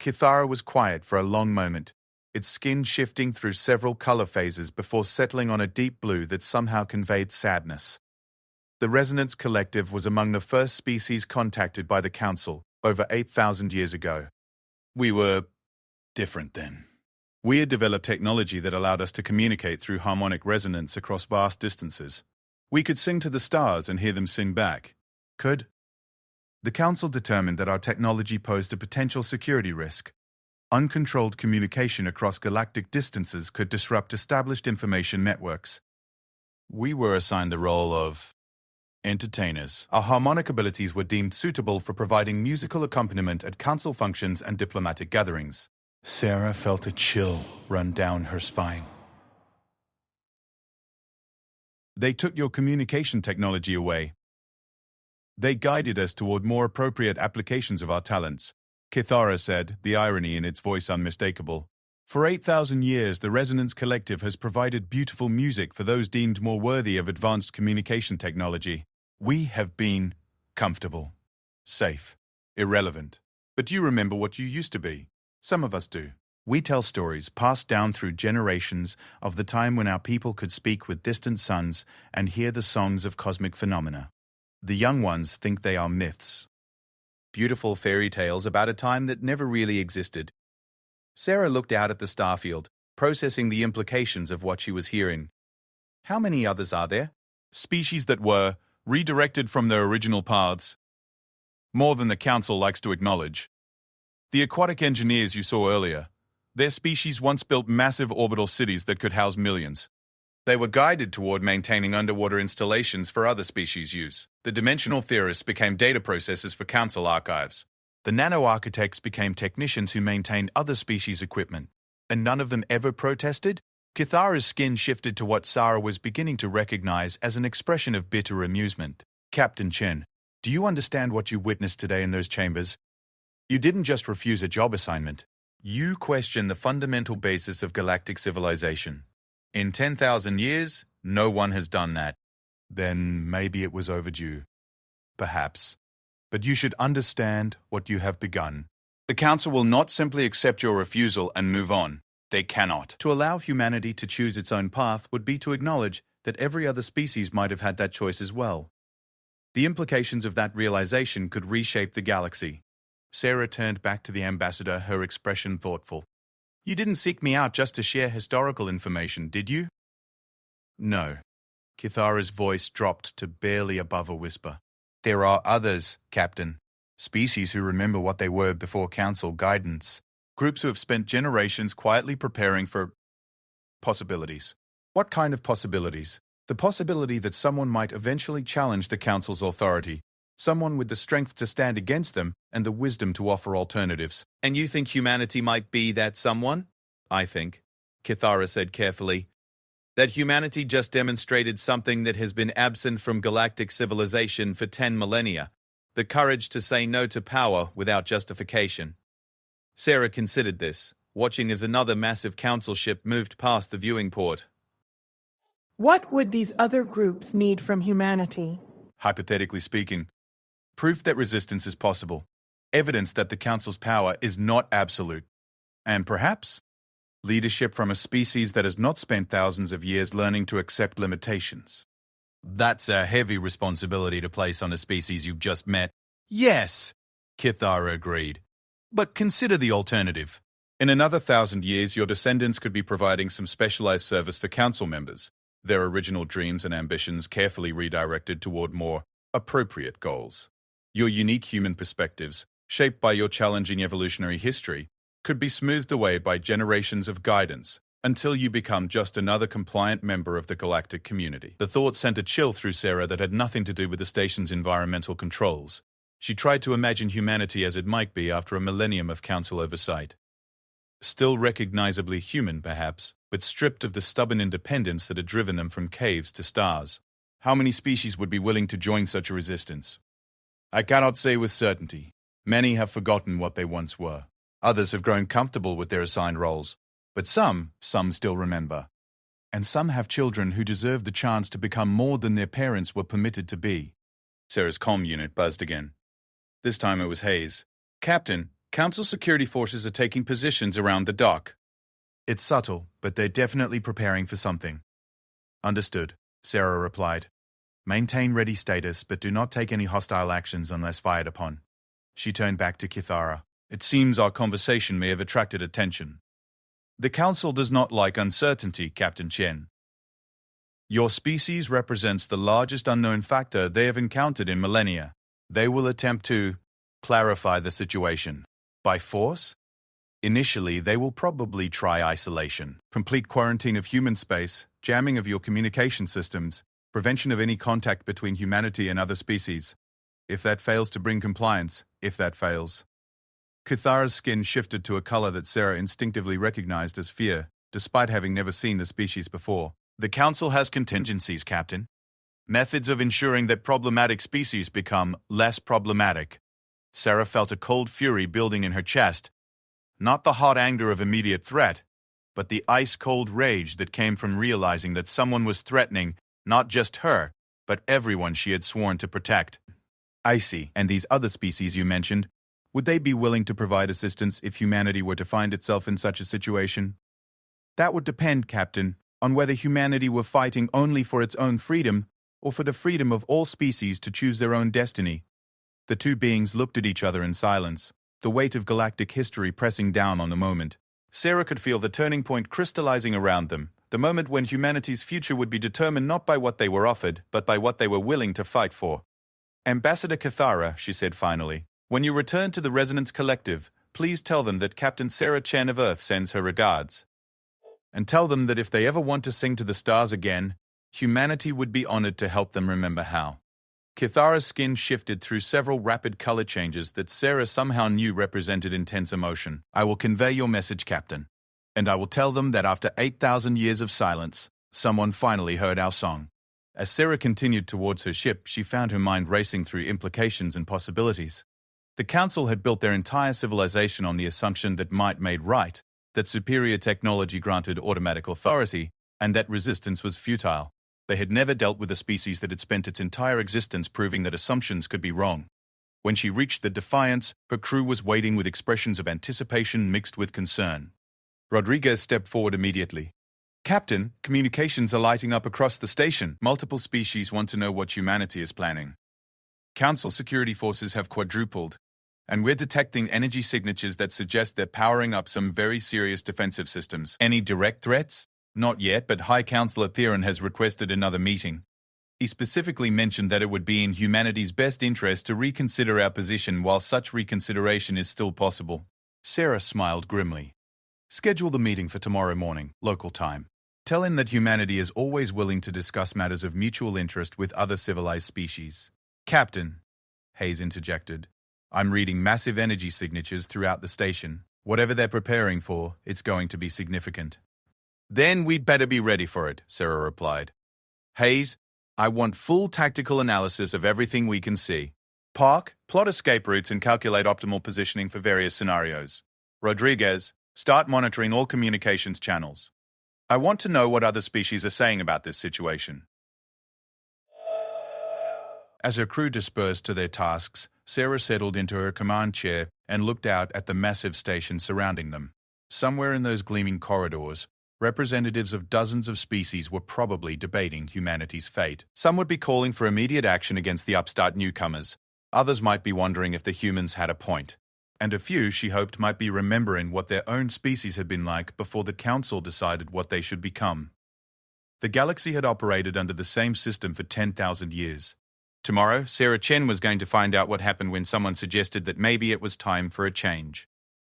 Speaker 1: Kithara was quiet for a long moment, its skin shifting through several color phases before settling on a deep blue that somehow conveyed sadness. The Resonance Collective was among the first species contacted by the Council over 8,000 years ago. We were different then. We had developed technology that allowed us to communicate through harmonic resonance across vast distances. We could sing to the stars and hear them sing back. Could? The Council determined that our technology posed a potential security risk. Uncontrolled communication across galactic distances could disrupt established information networks. We were assigned the role of entertainers. Our harmonic abilities were deemed suitable for providing musical accompaniment at council functions and diplomatic gatherings. Sarah felt a chill run down her spine. They took your communication technology away. They guided us toward more appropriate applications of our talents, Kithara said, the irony in its voice unmistakable. For 8,000 years, the Resonance Collective has provided beautiful music for those deemed more worthy of advanced communication technology. We have been comfortable, safe, irrelevant. But you remember what you used to be. Some of us do. We tell stories passed down through generations of the time when our people could speak with distant suns and hear the songs of cosmic phenomena. The young ones think they are myths. Beautiful fairy tales about a time that never really existed. Sarah looked out at the starfield, processing the implications of what she was hearing. How many others are there? Species that were redirected from their original paths. More than the Council likes to acknowledge. The aquatic engineers you saw earlier, their species once built massive orbital cities that could house millions. They were guided toward maintaining underwater installations for other species' use. The dimensional theorists became data processors for Council archives. The nano-architects became technicians who maintained other species' equipment. And none of them ever protested? Kithara's skin shifted to what Sarah was beginning to recognize as an expression of bitter amusement. Captain Chen, do you understand what you witnessed today in those chambers? You didn't just refuse a job assignment. You questioned the fundamental basis of galactic civilization. In 10,000 years, no one has done that. Then maybe it was overdue. Perhaps. But you should understand what you have begun. The Council will not simply accept your refusal and move on. They cannot. To allow humanity to choose its own path would be to acknowledge that every other species might have had that choice as well. The implications of that realization could reshape the galaxy. Sarah turned back to the ambassador, her expression thoughtful. You didn't seek me out just to share historical information, did you? No. Kithara's voice dropped to barely above a whisper. There are others, Captain. Species who remember what they were before Council guidance. Groups who have spent generations quietly preparing for possibilities. What kind of possibilities? The possibility that someone might eventually challenge the Council's authority. Someone with the strength to stand against them and the wisdom to offer alternatives. And you think humanity might be that someone? I think, Kithara said carefully, that humanity just demonstrated something that has been absent from galactic civilization for 10 millennia, the courage to say no to power without justification. Sarah considered this, watching as another massive council ship moved past the viewing port.
Speaker 2: What would these other groups need from humanity?
Speaker 1: Hypothetically speaking, proof that resistance is possible, evidence that the Council's power is not absolute, and perhaps leadership from a species that has not spent thousands of years learning to accept limitations. That's a heavy responsibility to place on a species you've just met. Yes, Kithara agreed. But consider the alternative. In another 1,000 years, your descendants could be providing some specialized service for Council members, their original dreams and ambitions carefully redirected toward more appropriate goals.
Speaker 3: Your unique human perspectives, shaped by your challenging evolutionary history, could be smoothed away by generations of guidance until you become just another compliant member of the galactic community. The thought sent a chill through Sarah that had nothing to do with the station's environmental controls. She tried to imagine humanity as it might be after a millennium of council oversight. Still recognizably human, perhaps, but stripped of the stubborn independence that had driven them from caves to stars. How many species would be willing to join such a resistance? I cannot say with certainty. Many have forgotten what they once were. Others have grown comfortable with their assigned roles. But some still remember. And some have children who deserve the chance to become more than their parents were permitted to be. Sarah's comm unit buzzed again. This time it was Hayes. Captain, Council security forces are taking positions around the dock. It's subtle, but they're definitely preparing for something. Understood, Sarah replied. Maintain ready status, but do not take any hostile actions unless fired upon. She turned back to Kithara. It seems our conversation may have attracted attention. The Council does not like uncertainty, Captain Chen. Your species represents the largest unknown factor they have encountered in millennia. They will attempt to clarify the situation. By force? Initially, they will probably try isolation, complete quarantine of human space, jamming of your communication systems, prevention of any contact between humanity and other species. If that fails to bring compliance, if that fails. Kithara's skin shifted to a color that Sarah instinctively recognized as fear, despite having never seen the species before. The Council has contingencies, Captain. Methods of ensuring that problematic species become less problematic. Sarah felt a cold fury building in her chest. Not the hot anger of immediate threat, but the ice-cold rage that came from realizing that someone was threatening not just her, but everyone she had sworn to protect. I see. And these other species you mentioned, would they be willing to provide assistance if humanity were to find itself in such a situation? That would depend, Captain, on whether humanity were fighting only for its own freedom or for the freedom of all species to choose their own destiny. The two beings looked at each other in silence, the weight of galactic history pressing down on the moment. Sarah could feel the turning point crystallizing around them, the moment when humanity's future would be determined not by what they were offered, but by what they were willing to fight for. Ambassador Kithara, she said finally, when you return to the Resonance Collective, please tell them that Captain Sarah Chen of Earth sends her regards. And tell them that if they ever want to sing to the stars again, humanity would be honored to help them remember how. Kithara's skin shifted through several rapid color changes that Sarah somehow knew represented intense emotion. I will convey your message, Captain. And I will tell them that after 8,000 years of silence, someone finally heard our song. As Sarah continued towards her ship, she found her mind racing through implications and possibilities. The Council had built their entire civilization on the assumption that might made right, that superior technology granted automatic authority, and that resistance was futile. They had never dealt with a species that had spent its entire existence proving that assumptions could be wrong. When she reached the Defiance, her crew was waiting with expressions of anticipation mixed with concern. Rodriguez stepped forward immediately. Captain, communications are lighting up across the station. Multiple species want to know what humanity is planning. Council security forces have quadrupled, and we're detecting energy signatures that suggest they're powering up some very serious defensive systems. Any direct threats? Not yet, but High Councillor Theron has requested another meeting. He specifically mentioned that it would be in humanity's best interest to reconsider our position while such reconsideration is still possible. Sarah smiled grimly. Schedule the meeting for tomorrow morning, local time. Tell him that humanity is always willing to discuss matters of mutual interest with other civilized species. Captain, Hayes interjected, I'm reading massive energy signatures throughout the station. Whatever they're preparing for, it's going to be significant. Then we'd better be ready for it, Sarah replied. Hayes, I want full tactical analysis of everything we can see. Park, plot escape routes and calculate optimal positioning for various scenarios. Rodriguez, start monitoring all communications channels. I want to know what other species are saying about this situation. As her crew dispersed to their tasks, Sarah settled into her command chair and looked out at the massive station surrounding them. Somewhere in those gleaming corridors, representatives of dozens of species were probably debating humanity's fate. Some would be calling for immediate action against the upstart newcomers. Others might be wondering if the humans had a point. And a few, she hoped, might be remembering what their own species had been like before the Council decided what they should become. The galaxy had operated under the same system for 10,000 years.
Speaker 1: Tomorrow, Sarah Chen was going to find out what happened when someone suggested that maybe it was time for a change.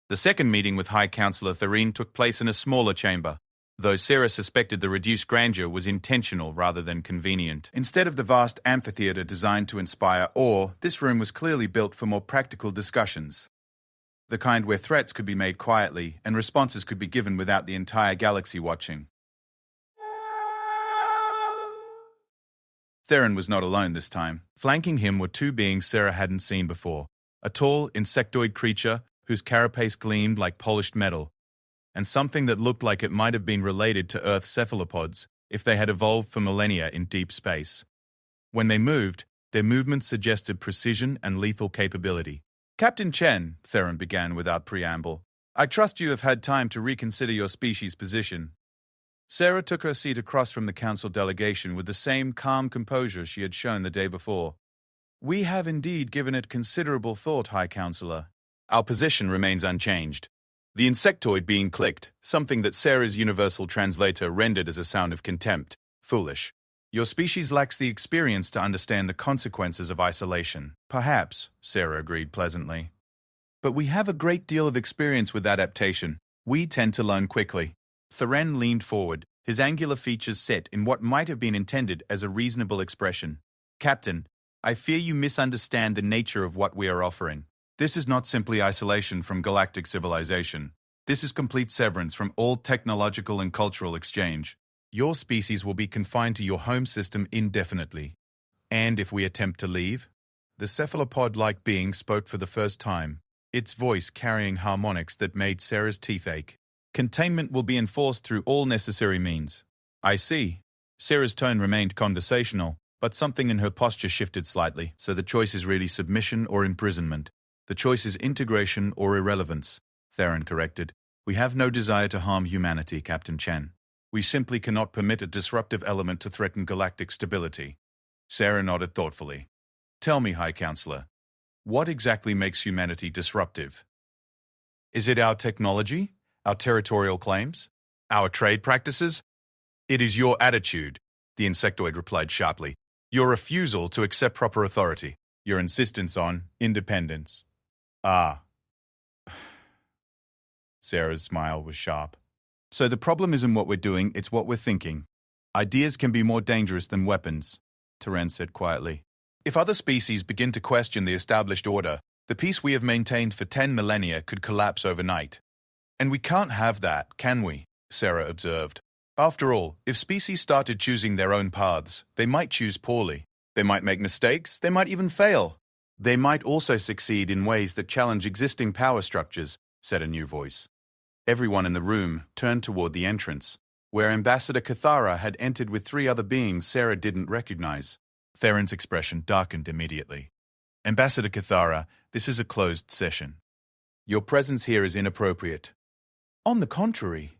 Speaker 1: The second meeting with High Counselor Therine took place in a smaller chamber, though Sarah suspected the reduced grandeur was intentional rather than convenient.
Speaker 3: Instead of the vast amphitheater designed to inspire awe, this room was clearly built for more practical discussions. The kind where threats could be made quietly and responses could be given without the entire galaxy watching. Theron was not alone this time. Flanking him were two beings Sarah hadn't seen before. A tall, insectoid creature whose carapace gleamed like polished metal, and something that looked like it might have been related to Earth's cephalopods if they had evolved for millennia in deep space. When they moved, their movements suggested precision and lethal capability. "Captain Chen," Theron began without preamble, "I trust you have had time to reconsider your species' position." Sarah took her seat across from the council delegation with the same calm composure she had shown the day before. "We have indeed given it considerable thought, High Counselor. Our position remains unchanged." The insectoid being clicked, something that Sarah's universal translator rendered as a sound of contempt. "Foolish. Your species lacks the experience to understand the consequences of isolation." "Perhaps," Sarah agreed pleasantly. "But we have a great deal of experience with adaptation. We tend to learn quickly." Theron leaned forward, his angular features set in what might have been intended as a reasonable expression. "Captain, I fear you misunderstand the nature of what we are offering. This is not simply isolation from galactic civilization. This is complete severance from all technological and cultural exchange. Your species will be confined to your home system indefinitely. And if we attempt to leave?" The cephalopod-like being spoke for the first time, its voice carrying harmonics that made Sarah's teeth ache. "Containment will be enforced through all necessary means." "I see." Sarah's tone remained conversational, but something in her posture shifted slightly. "So the choice is really submission or imprisonment. The choice is integration or irrelevance," Theron corrected. "We have no desire to harm humanity, Captain Chen. We simply cannot permit a disruptive element to threaten galactic stability." Sarah nodded thoughtfully. "Tell me, High Counselor, what exactly makes humanity disruptive? Is it our technology? Our territorial claims? Our trade practices?" "It is your attitude," the insectoid replied sharply. "Your refusal to accept proper authority. Your insistence on independence." "Ah." Sarah's smile was sharp. "So the problem isn't what we're doing, it's what we're thinking. Ideas can be more dangerous than weapons," Terence said quietly. "If other species begin to question the established order, the peace we have maintained for 10 millennia could collapse overnight. And we can't have that, can we?" Sarah observed. "After all, if species started choosing their own paths, they might choose poorly. They might make mistakes, they might even fail. They might also succeed in ways that challenge existing power structures," said a new voice. Everyone in the room turned toward the entrance, where Ambassador Cathara had entered with 3 other beings Sarah didn't recognize. Theron's expression darkened immediately. "Ambassador Cathara, this is a closed session. Your presence here is inappropriate." "On the contrary,"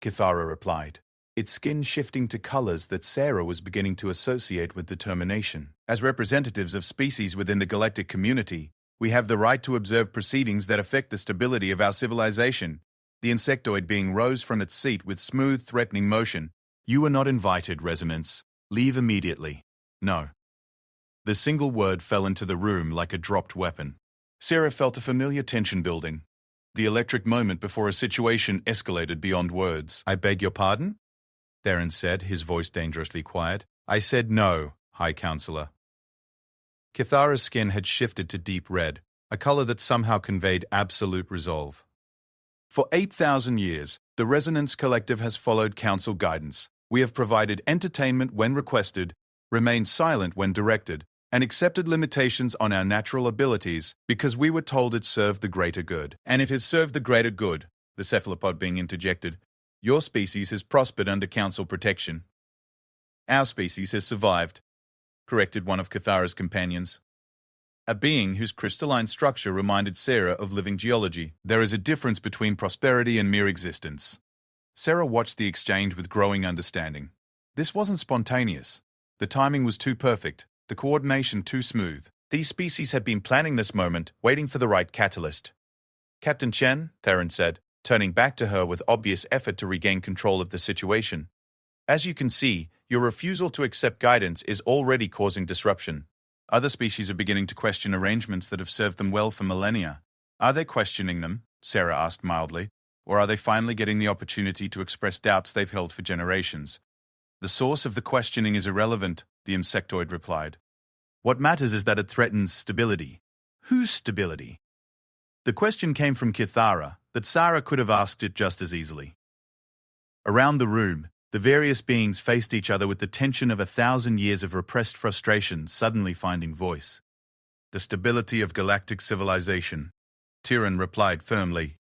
Speaker 3: Cathara replied, its skin shifting to colors that Sarah was beginning to associate with determination. "As representatives of species within the galactic community, we have the right to observe proceedings that affect the stability of our civilization." The insectoid being rose from its seat with smooth, threatening motion. "You are not invited, Resonance. Leave immediately." "No." The single word fell into the room like a dropped weapon. Sarah felt a familiar tension building. The electric moment before a situation escalated beyond words. "I beg your pardon?" Theron said, his voice dangerously quiet. "I said no, High Counselor." Cathara's skin had shifted to deep red, a color that somehow conveyed absolute resolve. "For 8,000 years, the Resonance Collective has followed Council guidance. We have provided entertainment when requested, remained silent when directed, and accepted limitations on our natural abilities because we were told it served the greater good." "And it has served the greater good," the cephalopod being interjected. "Your species has prospered under Council protection." "Our species has survived," corrected one of Cathara's companions. A being whose crystalline structure reminded Sarah of living geology. "There is a difference between prosperity and mere existence." Sarah watched the exchange with growing understanding. This wasn't spontaneous. The timing was too perfect, the coordination too smooth. These species had been planning this moment, waiting for the right catalyst. "Captain Chen," Theron said, turning back to her with obvious effort to regain control of the situation. "As you can see, your refusal to accept guidance is already causing disruption. Other species are beginning to question arrangements that have served them well for millennia. Are they questioning them? Sarah asked mildly. Or are they finally getting the opportunity to express doubts they've held for generations? The source of the questioning is irrelevant, the insectoid replied. What matters is that it threatens stability. Whose stability? The question came from Kithara, but Sarah could have asked it just as easily. Around the room, the various beings faced each other with the tension of 1,000 years of repressed frustration suddenly finding voice. The stability of galactic civilization, Tyrion replied firmly.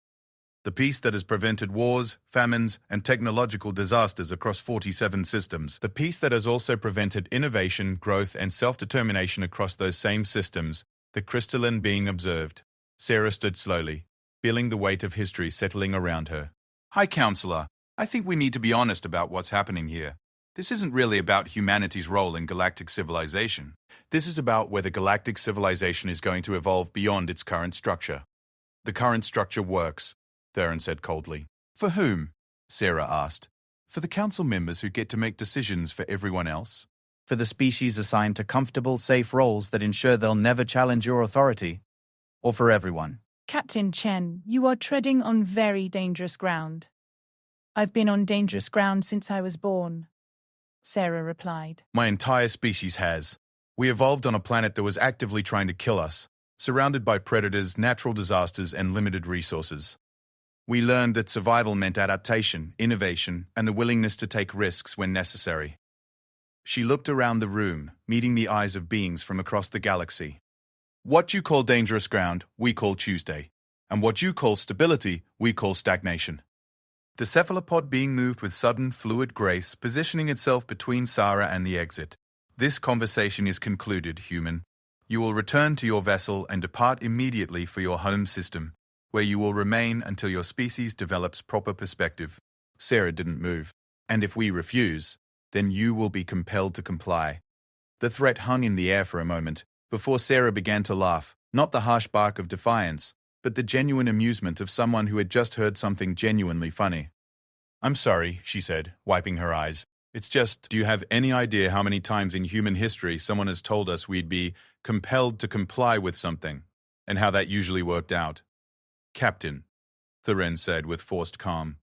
Speaker 3: The peace that has prevented wars, famines, and technological disasters across 47 systems. The peace that has also prevented innovation, growth, and self-determination across those same systems, the crystalline being observed. Sarah stood slowly, feeling the weight of history settling around her. High Counselor, I think we need to be honest about what's happening here. This isn't really about humanity's role in galactic civilization. This is about whether galactic civilization is going to evolve beyond its current structure. The current structure works, Theron said coldly. For whom? Sarah asked. For the council members who get to make decisions for everyone else?
Speaker 1: For the species assigned to comfortable, safe roles that ensure they'll never challenge your authority? Or for everyone?
Speaker 5: Captain Chen, you are treading on very dangerous ground. I've been on dangerous ground since I was born, Sarah replied.
Speaker 3: My entire species has. We evolved on a planet that was actively trying to kill us, surrounded by predators, natural disasters, and limited resources. We learned that survival meant adaptation, innovation, and the willingness to take risks when necessary. She looked around the room, meeting the eyes of beings from across the galaxy. What you call dangerous ground, we call Tuesday. And what you call stability, we call stagnation. The cephalopod being moved with sudden, fluid grace, positioning itself between Sarah and the exit. This conversation is concluded, human. You will return to your vessel and depart immediately for your home system, where you will remain until your species develops proper perspective. Sarah didn't move. And if we refuse, then you will be compelled to comply. The threat hung in the air for a moment, before Sarah began to laugh, not the harsh bark of defiance, but the genuine amusement of someone who had just heard something genuinely funny. I'm sorry, she said, wiping her eyes. It's just, do you have any idea how many times in human history someone has told us we'd be compelled to comply with something, and how that usually worked out? Captain, Theron said with forced calm,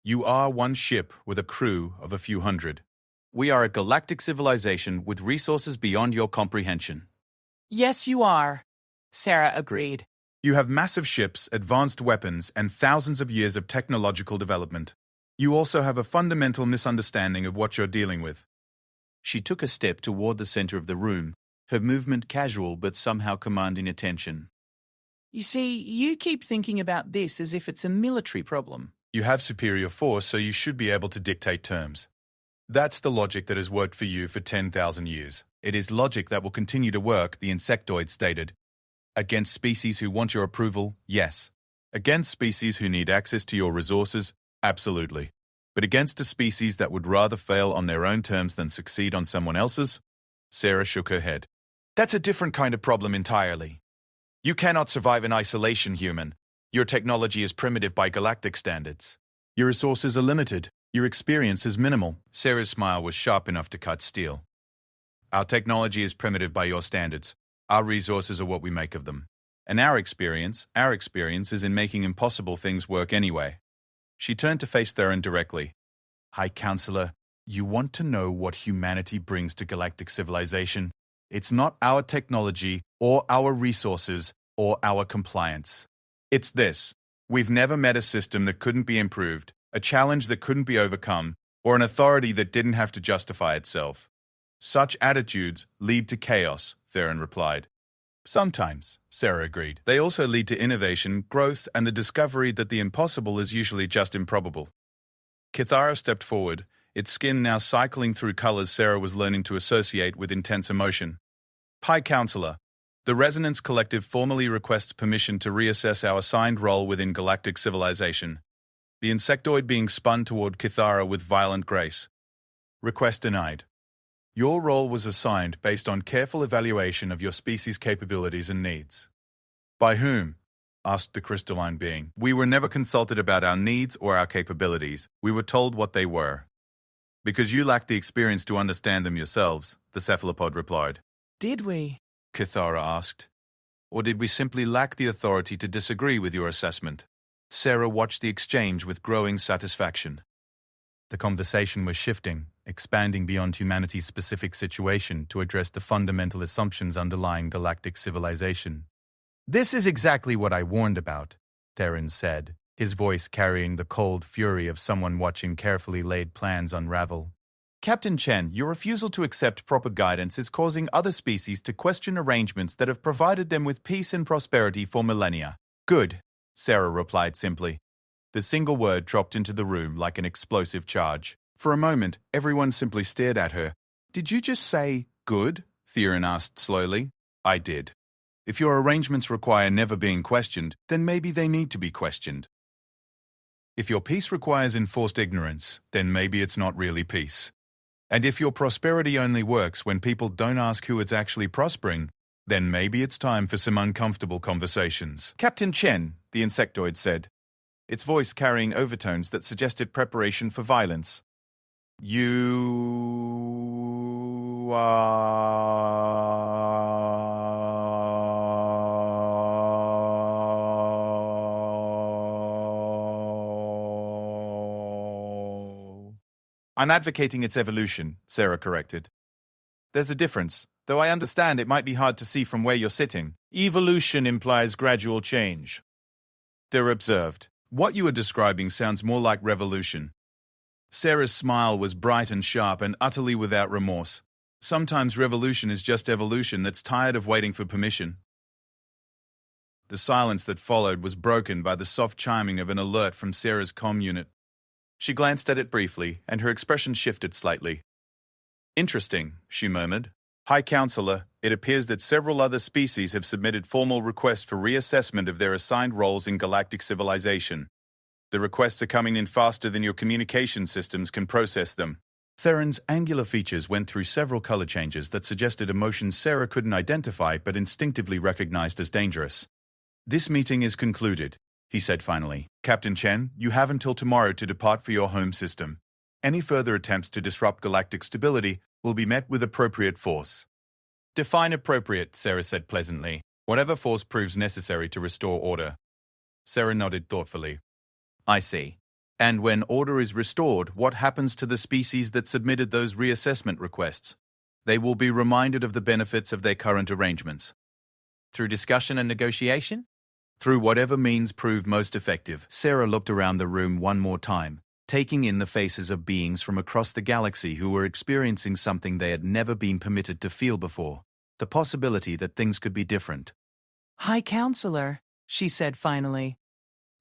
Speaker 3: you are one ship with a crew of a few hundred. We are a galactic civilization with resources beyond your comprehension.
Speaker 2: Yes, you are, Sarah agreed.
Speaker 3: You have massive ships, advanced weapons, and thousands of years of technological development. You also have a fundamental misunderstanding of what you're dealing with. She took a step toward the center of the room, her movement casual but somehow commanding attention.
Speaker 2: You see, you keep thinking about this as if it's a military problem.
Speaker 3: You have superior force, so you should be able to dictate terms. That's the logic that has worked for you for 10,000 years. It is logic that will continue to work, the insectoid stated. Against species who want your approval, yes. Against species who need access to your resources, absolutely. But against a species that would rather fail on their own terms than succeed on someone else's? Sarah shook her head. That's a different kind of problem entirely. You cannot survive in isolation, human. Your technology is primitive by galactic standards. Your resources are limited. Your experience is minimal. Sarah's smile was sharp enough to cut steel. Our technology is primitive by your standards. Our resources are what we make of them. And our experience is in making impossible things work anyway. She turned to face Theron directly. High Counselor, you want to know what humanity brings to galactic civilization? It's not our technology, or our resources, or our compliance. It's this. We've never met a system that couldn't be improved, a challenge that couldn't be overcome, or an authority that didn't have to justify itself. Such attitudes lead to chaos, Theron replied. Sometimes, Sarah agreed. They also lead to innovation, growth, and the discovery that the impossible is usually just improbable. Kithara stepped forward, its skin now cycling through colors Sarah was learning to associate with intense emotion. High Counselor, the Resonance Collective formally requests permission to reassess our assigned role within galactic civilization. The insectoid being spun toward Kithara with violent grace. Request denied. Your role was assigned based on careful evaluation of your species' capabilities and needs. By whom? Asked the crystalline being. We were never consulted about our needs or our capabilities. We were told what they were. Because you lacked the experience to understand them yourselves, the cephalopod replied.
Speaker 2: Did we?
Speaker 3: Kithara asked. Or did we simply lack the authority to disagree with your assessment? Sarah watched the exchange with growing satisfaction. The conversation was shifting, expanding beyond humanity's specific situation to address the fundamental assumptions underlying galactic civilization. This is exactly what I warned about, Theron said, his voice carrying the cold fury of someone watching carefully laid plans unravel.
Speaker 1: Captain Chen, your refusal to accept proper guidance is causing other species to question arrangements that have provided them with peace and prosperity for millennia. Good, Sarah replied simply. The single word dropped into the room like an explosive charge. For a moment, everyone simply stared at her. Did you just say, good? Theron asked slowly. I did. If your arrangements require never being questioned, then maybe they need to be questioned. If your peace requires enforced ignorance, then maybe it's not really peace. And if your prosperity only works when people don't ask who it's actually prospering, then maybe it's time for some uncomfortable conversations. Captain Chen, the insectoid said, its voice carrying overtones that suggested preparation for violence. You are... I'm advocating its evolution, Sarah corrected. There's a difference, though I understand it might be hard to see from where you're sitting.
Speaker 3: Evolution implies gradual change.
Speaker 1: They're observed. What you are describing sounds more like revolution. Sarah's smile was bright and sharp and utterly without remorse. Sometimes revolution is just evolution that's tired of waiting for permission. The silence that followed was broken by the soft chiming of an alert from Sarah's comm unit. She glanced at it briefly, and her expression shifted slightly. Interesting, she murmured. High Counselor, it appears that several other species have submitted formal requests for reassessment of their assigned roles in galactic civilization. The requests are coming in faster than your communication systems can process them. Theron's angular features went through several color changes that suggested emotions Sarah couldn't identify but instinctively recognized as dangerous. This meeting is concluded, he said finally. Captain Chen, you have until tomorrow to depart for your home system. Any further attempts to disrupt galactic stability will be met with appropriate force. Define appropriate, Sarah said pleasantly. Whatever force proves necessary to restore order. Sarah nodded thoughtfully. I see. And when order is restored, what happens to the species that submitted those reassessment requests? They will be reminded of the benefits of their current arrangements. Through discussion and negotiation? Through whatever means prove most effective. Sarah looked around the room one more time, taking in the faces of beings from across the galaxy who were experiencing something they had never been permitted to feel before. The possibility that things could be different.
Speaker 2: High Counselor, she said finally,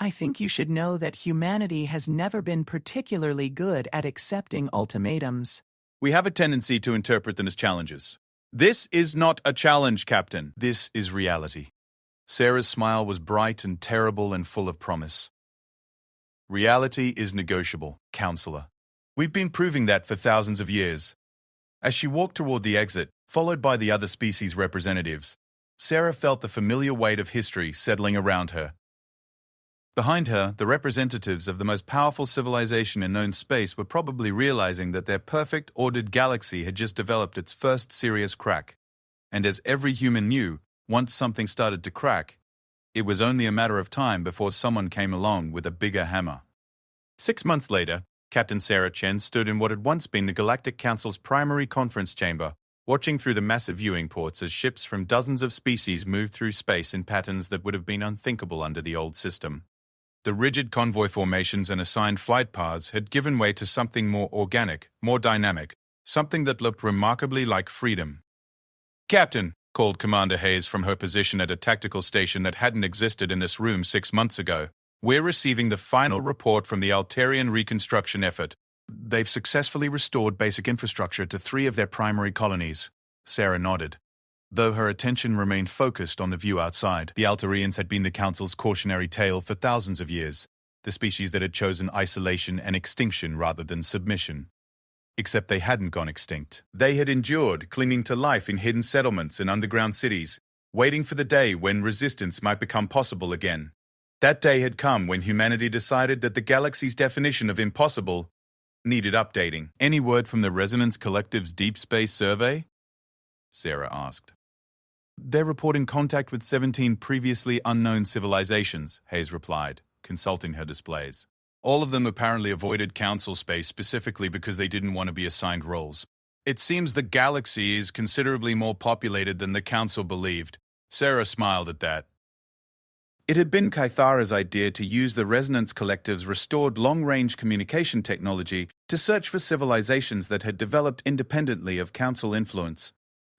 Speaker 2: I think you should know that humanity has never been particularly good at accepting ultimatums.
Speaker 1: We have a tendency to interpret them as challenges. This is not a challenge, Captain. This is reality. Sarah's smile was bright and terrible and full of promise. Reality is negotiable, Counselor. We've been proving that for thousands of years. As she walked toward the exit, followed by the other species representatives, Sarah felt the familiar weight of history settling around her. Behind her, the representatives of the most powerful civilization in known space were probably realizing that their perfect, ordered galaxy had just developed its first serious crack. And as every human knew, once something started to crack, it was only a matter of time before someone came along with a bigger hammer. 6 months later, Captain Sarah Chen stood in what had once been the Galactic Council's primary conference chamber, watching through the massive viewing ports as ships from dozens of species moved through space in patterns that would have been unthinkable under the old system. The rigid convoy formations and assigned flight paths had given way to something more organic, more dynamic, something that looked remarkably like freedom. Captain, called Commander Hayes from her position at a tactical station that hadn't existed in this room 6 months ago. We're receiving the final report from the Altarian reconstruction effort. They've successfully restored basic infrastructure to 3 of their primary colonies. Sarah nodded, though her attention remained focused on the view outside. The Altarians had been the Council's cautionary tale for thousands of years, the species that had chosen isolation and extinction rather than submission. Except they hadn't gone extinct. They had endured, clinging to life in hidden settlements and underground cities, waiting for the day when resistance might become possible again. That day had come when humanity decided that the galaxy's definition of impossible needed updating. Any word from the Resonance Collective's Deep Space Survey? Sarah asked.
Speaker 3: They're reporting contact with 17 previously unknown civilizations, Hayes replied, consulting her displays. All of them apparently avoided Council space specifically because they didn't want to be assigned roles. It seems the galaxy is considerably more populated than the Council believed. Sarah smiled at that. It had been Kythara's idea to use the Resonance Collective's restored long-range communication technology to search for civilizations that had developed independently of Council influence.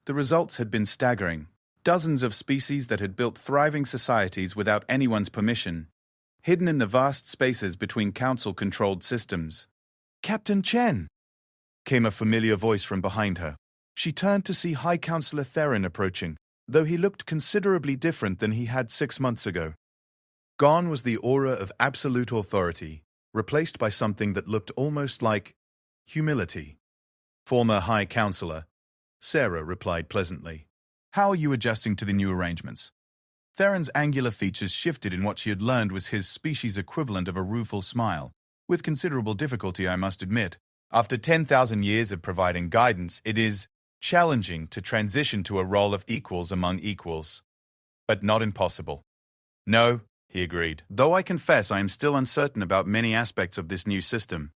Speaker 3: The results had been staggering. Dozens of species that had built thriving societies without anyone's permission, hidden in the vast spaces between Council-controlled systems. "Captain Chen!" came a familiar voice from behind her. She turned to see High Counselor Theron approaching, though he looked considerably different than he had 6 months ago. Gone was the aura of absolute authority, replaced by something that looked almost like humility. "Former High Counselor," Sarah replied pleasantly. "How are you adjusting to the new arrangements?" Theron's angular features shifted in what she had learned was his species equivalent of a rueful smile. "With considerable difficulty, I must admit. After 10,000 years of providing guidance, it is challenging to transition to a role of equals among equals. But not impossible." "No," he agreed, "though I confess I am still uncertain about many aspects of this new system.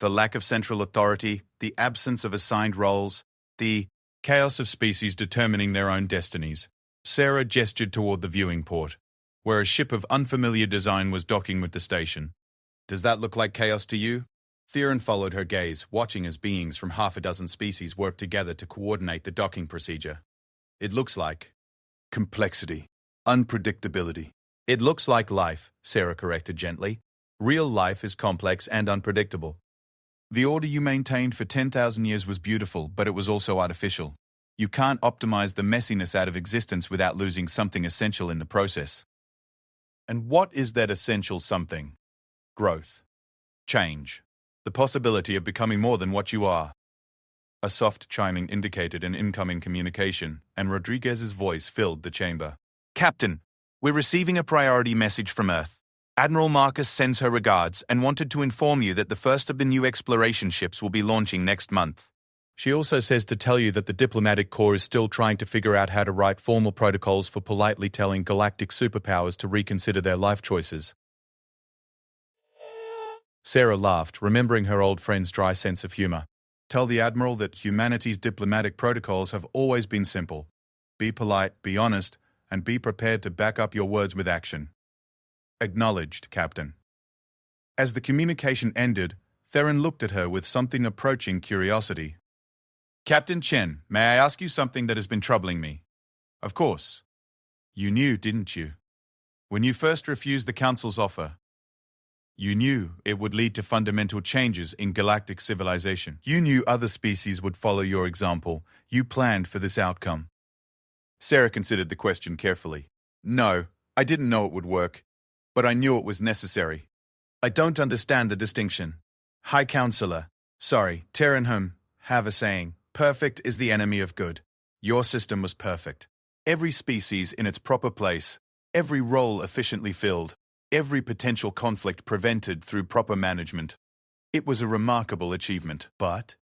Speaker 3: The lack of central authority, the absence of assigned roles, the chaos of species determining their own destinies." Sarah gestured toward the viewing port, where a ship of unfamiliar design was docking with the station. "Does that look like chaos to you?" Theron followed her gaze, watching as beings from half a dozen species worked together to coordinate the docking procedure. "It looks like complexity, unpredictability." "It looks like life," Sarah corrected gently. "Real life is complex and unpredictable. The order you maintained for 10,000 years was beautiful, but it was also artificial. You can't optimize the messiness out of existence without losing something essential in the process." "And what is that essential something?" "Growth. Change. The possibility of becoming more than what you are." A soft chiming indicated an incoming communication, and Rodriguez's voice filled the chamber. "Captain, we're receiving a priority message from Earth. Admiral Marcus sends her regards and wanted to inform you that the first of the new exploration ships will be launching next month. She also says to tell you that the diplomatic corps is still trying to figure out how to write formal protocols for politely telling galactic superpowers to reconsider their life choices." Sarah laughed, remembering her old friend's dry sense of humor. "Tell the Admiral that humanity's diplomatic protocols have always been simple. Be polite, be honest, and be prepared to back up your words with action." "Acknowledged, Captain." As the communication ended, Theron looked at her with something approaching curiosity. "Captain Chen, may I ask you something that has been troubling me?" "Of course." "You knew, didn't you? When you first refused the Council's offer, you knew it would lead to fundamental changes in galactic civilization. You knew other species would follow your example. You planned for this outcome." Sarah considered the question carefully. "No, I didn't know it would work, but I knew it was necessary." "I don't understand the distinction." "High Counselor, sorry, Terranham have a saying, perfect is the enemy of good. Your system was perfect. Every species in its proper place, every role efficiently filled, every potential conflict prevented through proper management. It was a remarkable achievement, but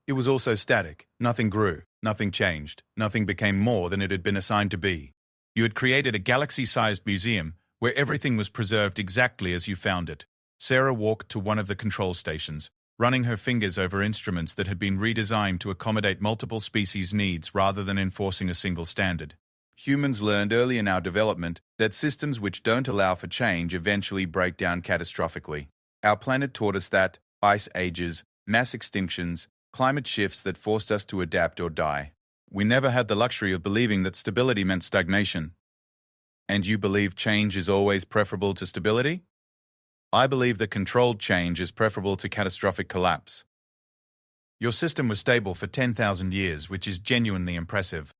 Speaker 3: it was also static. Nothing grew, nothing changed, nothing became more than it had been assigned to be. You had created a galaxy-sized museum where everything was preserved exactly as you found it." Sarah walked to one of the control stations, running her fingers over instruments that had been redesigned to accommodate multiple species' needs rather than enforcing a single standard. "Humans learned early in our development that systems which don't allow for change eventually break down catastrophically. Our planet taught us that ice ages, mass extinctions, climate shifts that forced us to adapt or die. We never had the luxury of believing that stability meant stagnation." "And you believe change is always preferable to stability?" "I believe that controlled change is preferable to catastrophic collapse." "Your system was stable for 10,000 years, which is genuinely impressive.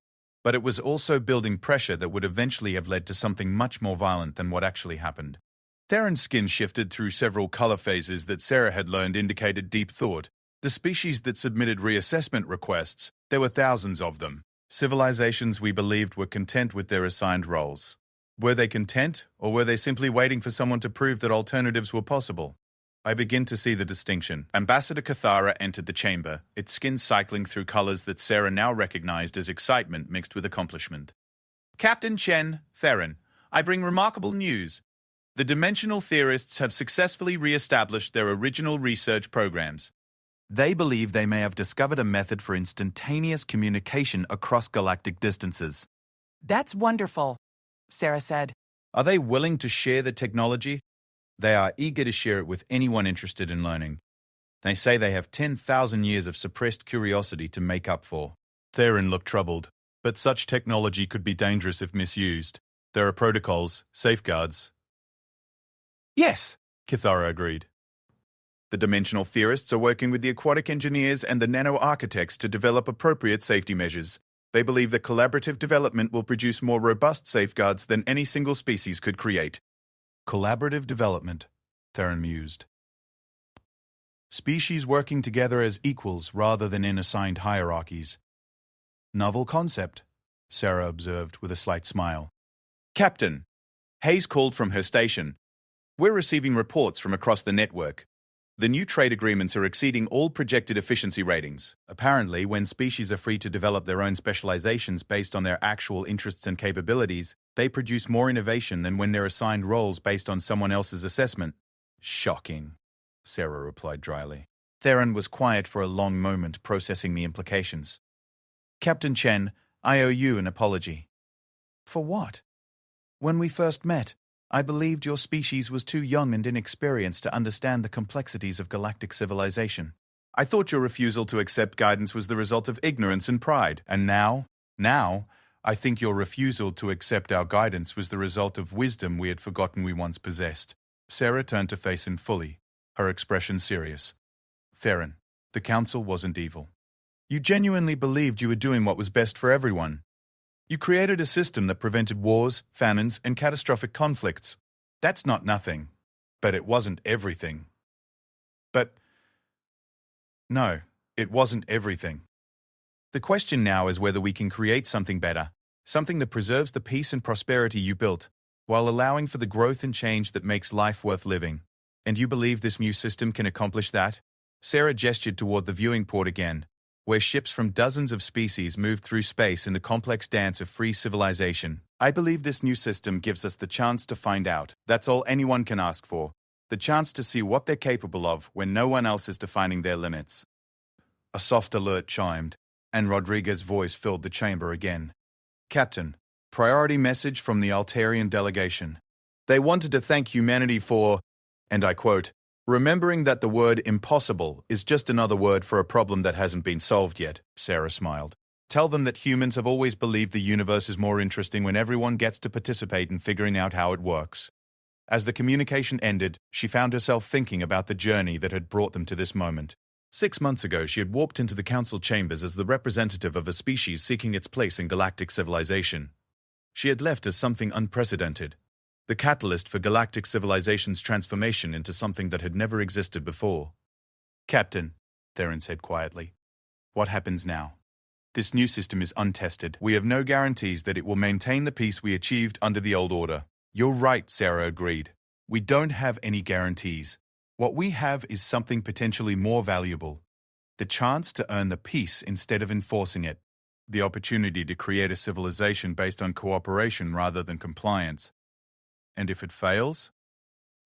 Speaker 3: But it was also building pressure that would eventually have led to something much more violent than what actually happened." Theron's skin shifted through several color phases that Sarah had learned indicated deep thought. The species that submitted reassessment requests, there were thousands of them. Civilizations we believed were content with their assigned roles. Were they content, or were they simply waiting for someone to prove that alternatives were possible? "I begin to see the distinction." Ambassador Cathara entered the chamber, its skin cycling through colors that Sarah now recognized as excitement mixed with accomplishment.
Speaker 1: Captain Chen, Theron, I bring remarkable news. The dimensional theorists have successfully re-established their original research programs.
Speaker 3: They believe they may have discovered a method for instantaneous communication across galactic distances.
Speaker 2: That's wonderful, Sarah said.
Speaker 1: Are they willing to share the technology? They are eager to share it with anyone interested in learning. They say they have 10,000 years of suppressed curiosity to make up for.
Speaker 3: Theron looked troubled, but such technology could be dangerous if misused. There are protocols, safeguards.
Speaker 1: Yes,
Speaker 3: Kithara agreed.
Speaker 1: the dimensional theorists are working with the aquatic engineers and the nano-architects to develop appropriate safety measures. They believe that collaborative development will produce more robust safeguards than any single species could create.
Speaker 3: Collaborative development, Theron mused. Species working together as equals rather than in assigned hierarchies. Novel concept, Sarah observed with a slight smile.
Speaker 1: Captain, Hayes called from her station. We're receiving reports from across the network. The new trade agreements are exceeding all projected efficiency ratings. Apparently, when species are free to develop their own specializations based on their actual interests and capabilities, they produce more innovation than when they're assigned roles based on someone else's assessment.
Speaker 3: Shocking, Sarah replied dryly. Theron was quiet for a long moment, processing the implications. Captain Chen, I owe you an apology. For what? When we first met, I believed your species was too young and inexperienced to understand the complexities of galactic civilization.
Speaker 1: I thought your refusal to accept guidance was the result of ignorance and pride. And now, I think your refusal to accept our guidance was the result of wisdom we had forgotten we once possessed. Sarah turned to face him fully, her expression serious.
Speaker 3: Theron, the Council wasn't evil. You genuinely believed you were doing what was best for everyone. You created a system that prevented wars, famines, and catastrophic conflicts. That's not nothing. But it wasn't everything. No, it wasn't everything. The question now is whether we can create something better, something that preserves the peace and prosperity you built, while allowing for the growth and change that makes life worth living. And you believe this new system can accomplish that? Sarah gestured toward the viewing port again, where ships from dozens of species moved through space in the complex dance of free civilization. I believe this new system gives us the chance to find out. That's all anyone can ask for. The chance to see what they're capable of when no one else is defining their limits. A soft alert chimed, and Rodriguez's voice filled the chamber again. Captain, priority message from the Altarian delegation. They wanted to thank humanity for, and I quote, remembering that the word impossible is just another word for a problem that hasn't been solved yet, Sarah smiled. Tell them that humans have always believed the universe is more interesting when everyone gets to participate in figuring out how it works. As the communication ended, she found herself thinking about the journey that had brought them to this moment. 6 months ago, she had walked into the council chambers as the representative of a species seeking its place in galactic civilization. She had left as something unprecedented, the catalyst for galactic civilization's transformation into something that had never existed before. Captain, Theron said quietly, what happens now? This new system is untested. We have no guarantees that it will maintain the peace we achieved under the old order. You're right, Sarah agreed. We don't have any guarantees. What we have is something potentially more valuable. The chance to earn the peace instead of enforcing it. The opportunity to create a civilization based on cooperation rather than compliance. And if it fails?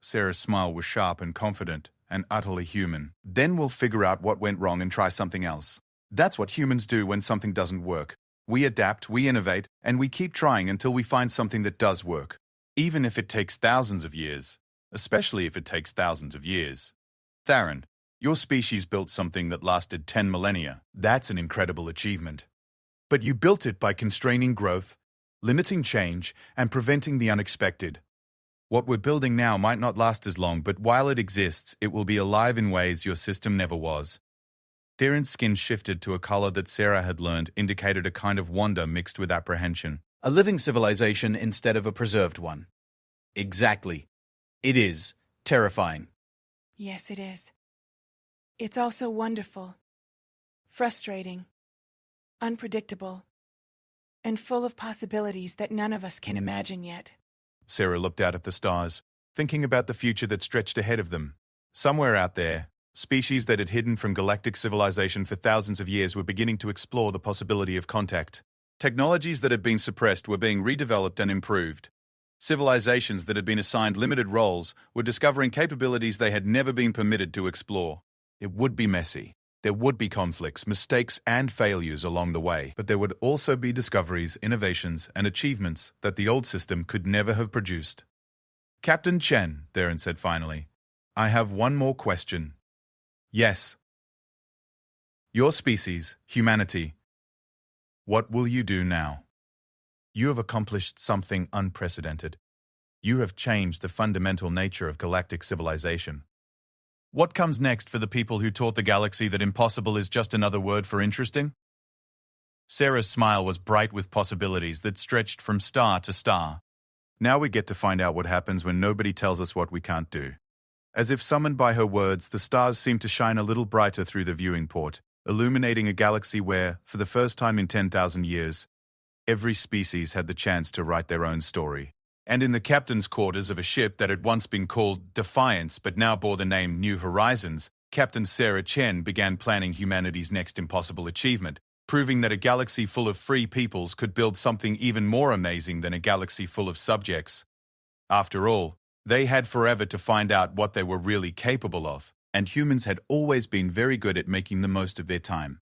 Speaker 3: Sarah's smile was sharp and confident and utterly human. Then we'll figure out what went wrong and try something else. That's what humans do when something doesn't work. We adapt, we innovate, and we keep trying until we find something that does work. Even if it takes thousands of years. Especially if it takes thousands of years. Theron, your species built something that lasted 10 millennia. That's an incredible achievement. But you built it by constraining growth, limiting change, and preventing the unexpected. What we're building now might not last as long, but while it exists, it will be alive in ways your system never was. Theron's skin shifted to a color that Sarah had learned indicated a kind of wonder mixed with apprehension. A living civilization instead of a preserved one. Exactly. It is terrifying.
Speaker 4: Yes, it is. It's also wonderful, frustrating, unpredictable, and full of possibilities that none of us can imagine yet.
Speaker 3: Sarah looked out at the stars, thinking about the future that stretched ahead of them. Somewhere out there, species that had hidden from galactic civilization for thousands of years were beginning to explore the possibility of contact.
Speaker 1: Technologies that had been suppressed were being redeveloped and improved. Civilizations that had been assigned limited roles were discovering capabilities they had never been permitted to explore.
Speaker 3: It would be messy. There would be conflicts, mistakes, and failures along the way.
Speaker 1: But there would also be discoveries, innovations, and achievements that the old system could never have produced.
Speaker 3: Captain Chen, Theron said finally, I have one more question.
Speaker 1: Yes.
Speaker 3: Your species, humanity, what will you do now? You have accomplished something unprecedented. You have changed the fundamental nature of galactic civilization. What comes next for the people who taught the galaxy that impossible is just another word for interesting? Sarah's smile was bright with possibilities that stretched from star to star.
Speaker 1: Now we get to find out what happens when nobody tells us what we can't do. As if summoned by her words, the stars seemed to shine a little brighter through the viewing port, illuminating a galaxy where, for the first time in 10,000 years, every species had the chance to write their own story. And in the captain's quarters of a ship that had once been called Defiance but now bore the name New Horizons, Captain Sarah Chen began planning humanity's next impossible achievement, proving that a galaxy full of free peoples could build something even more amazing than a galaxy full of subjects. After all, they had forever to find out what they were really capable of, and humans had always been very good at making the most of their time.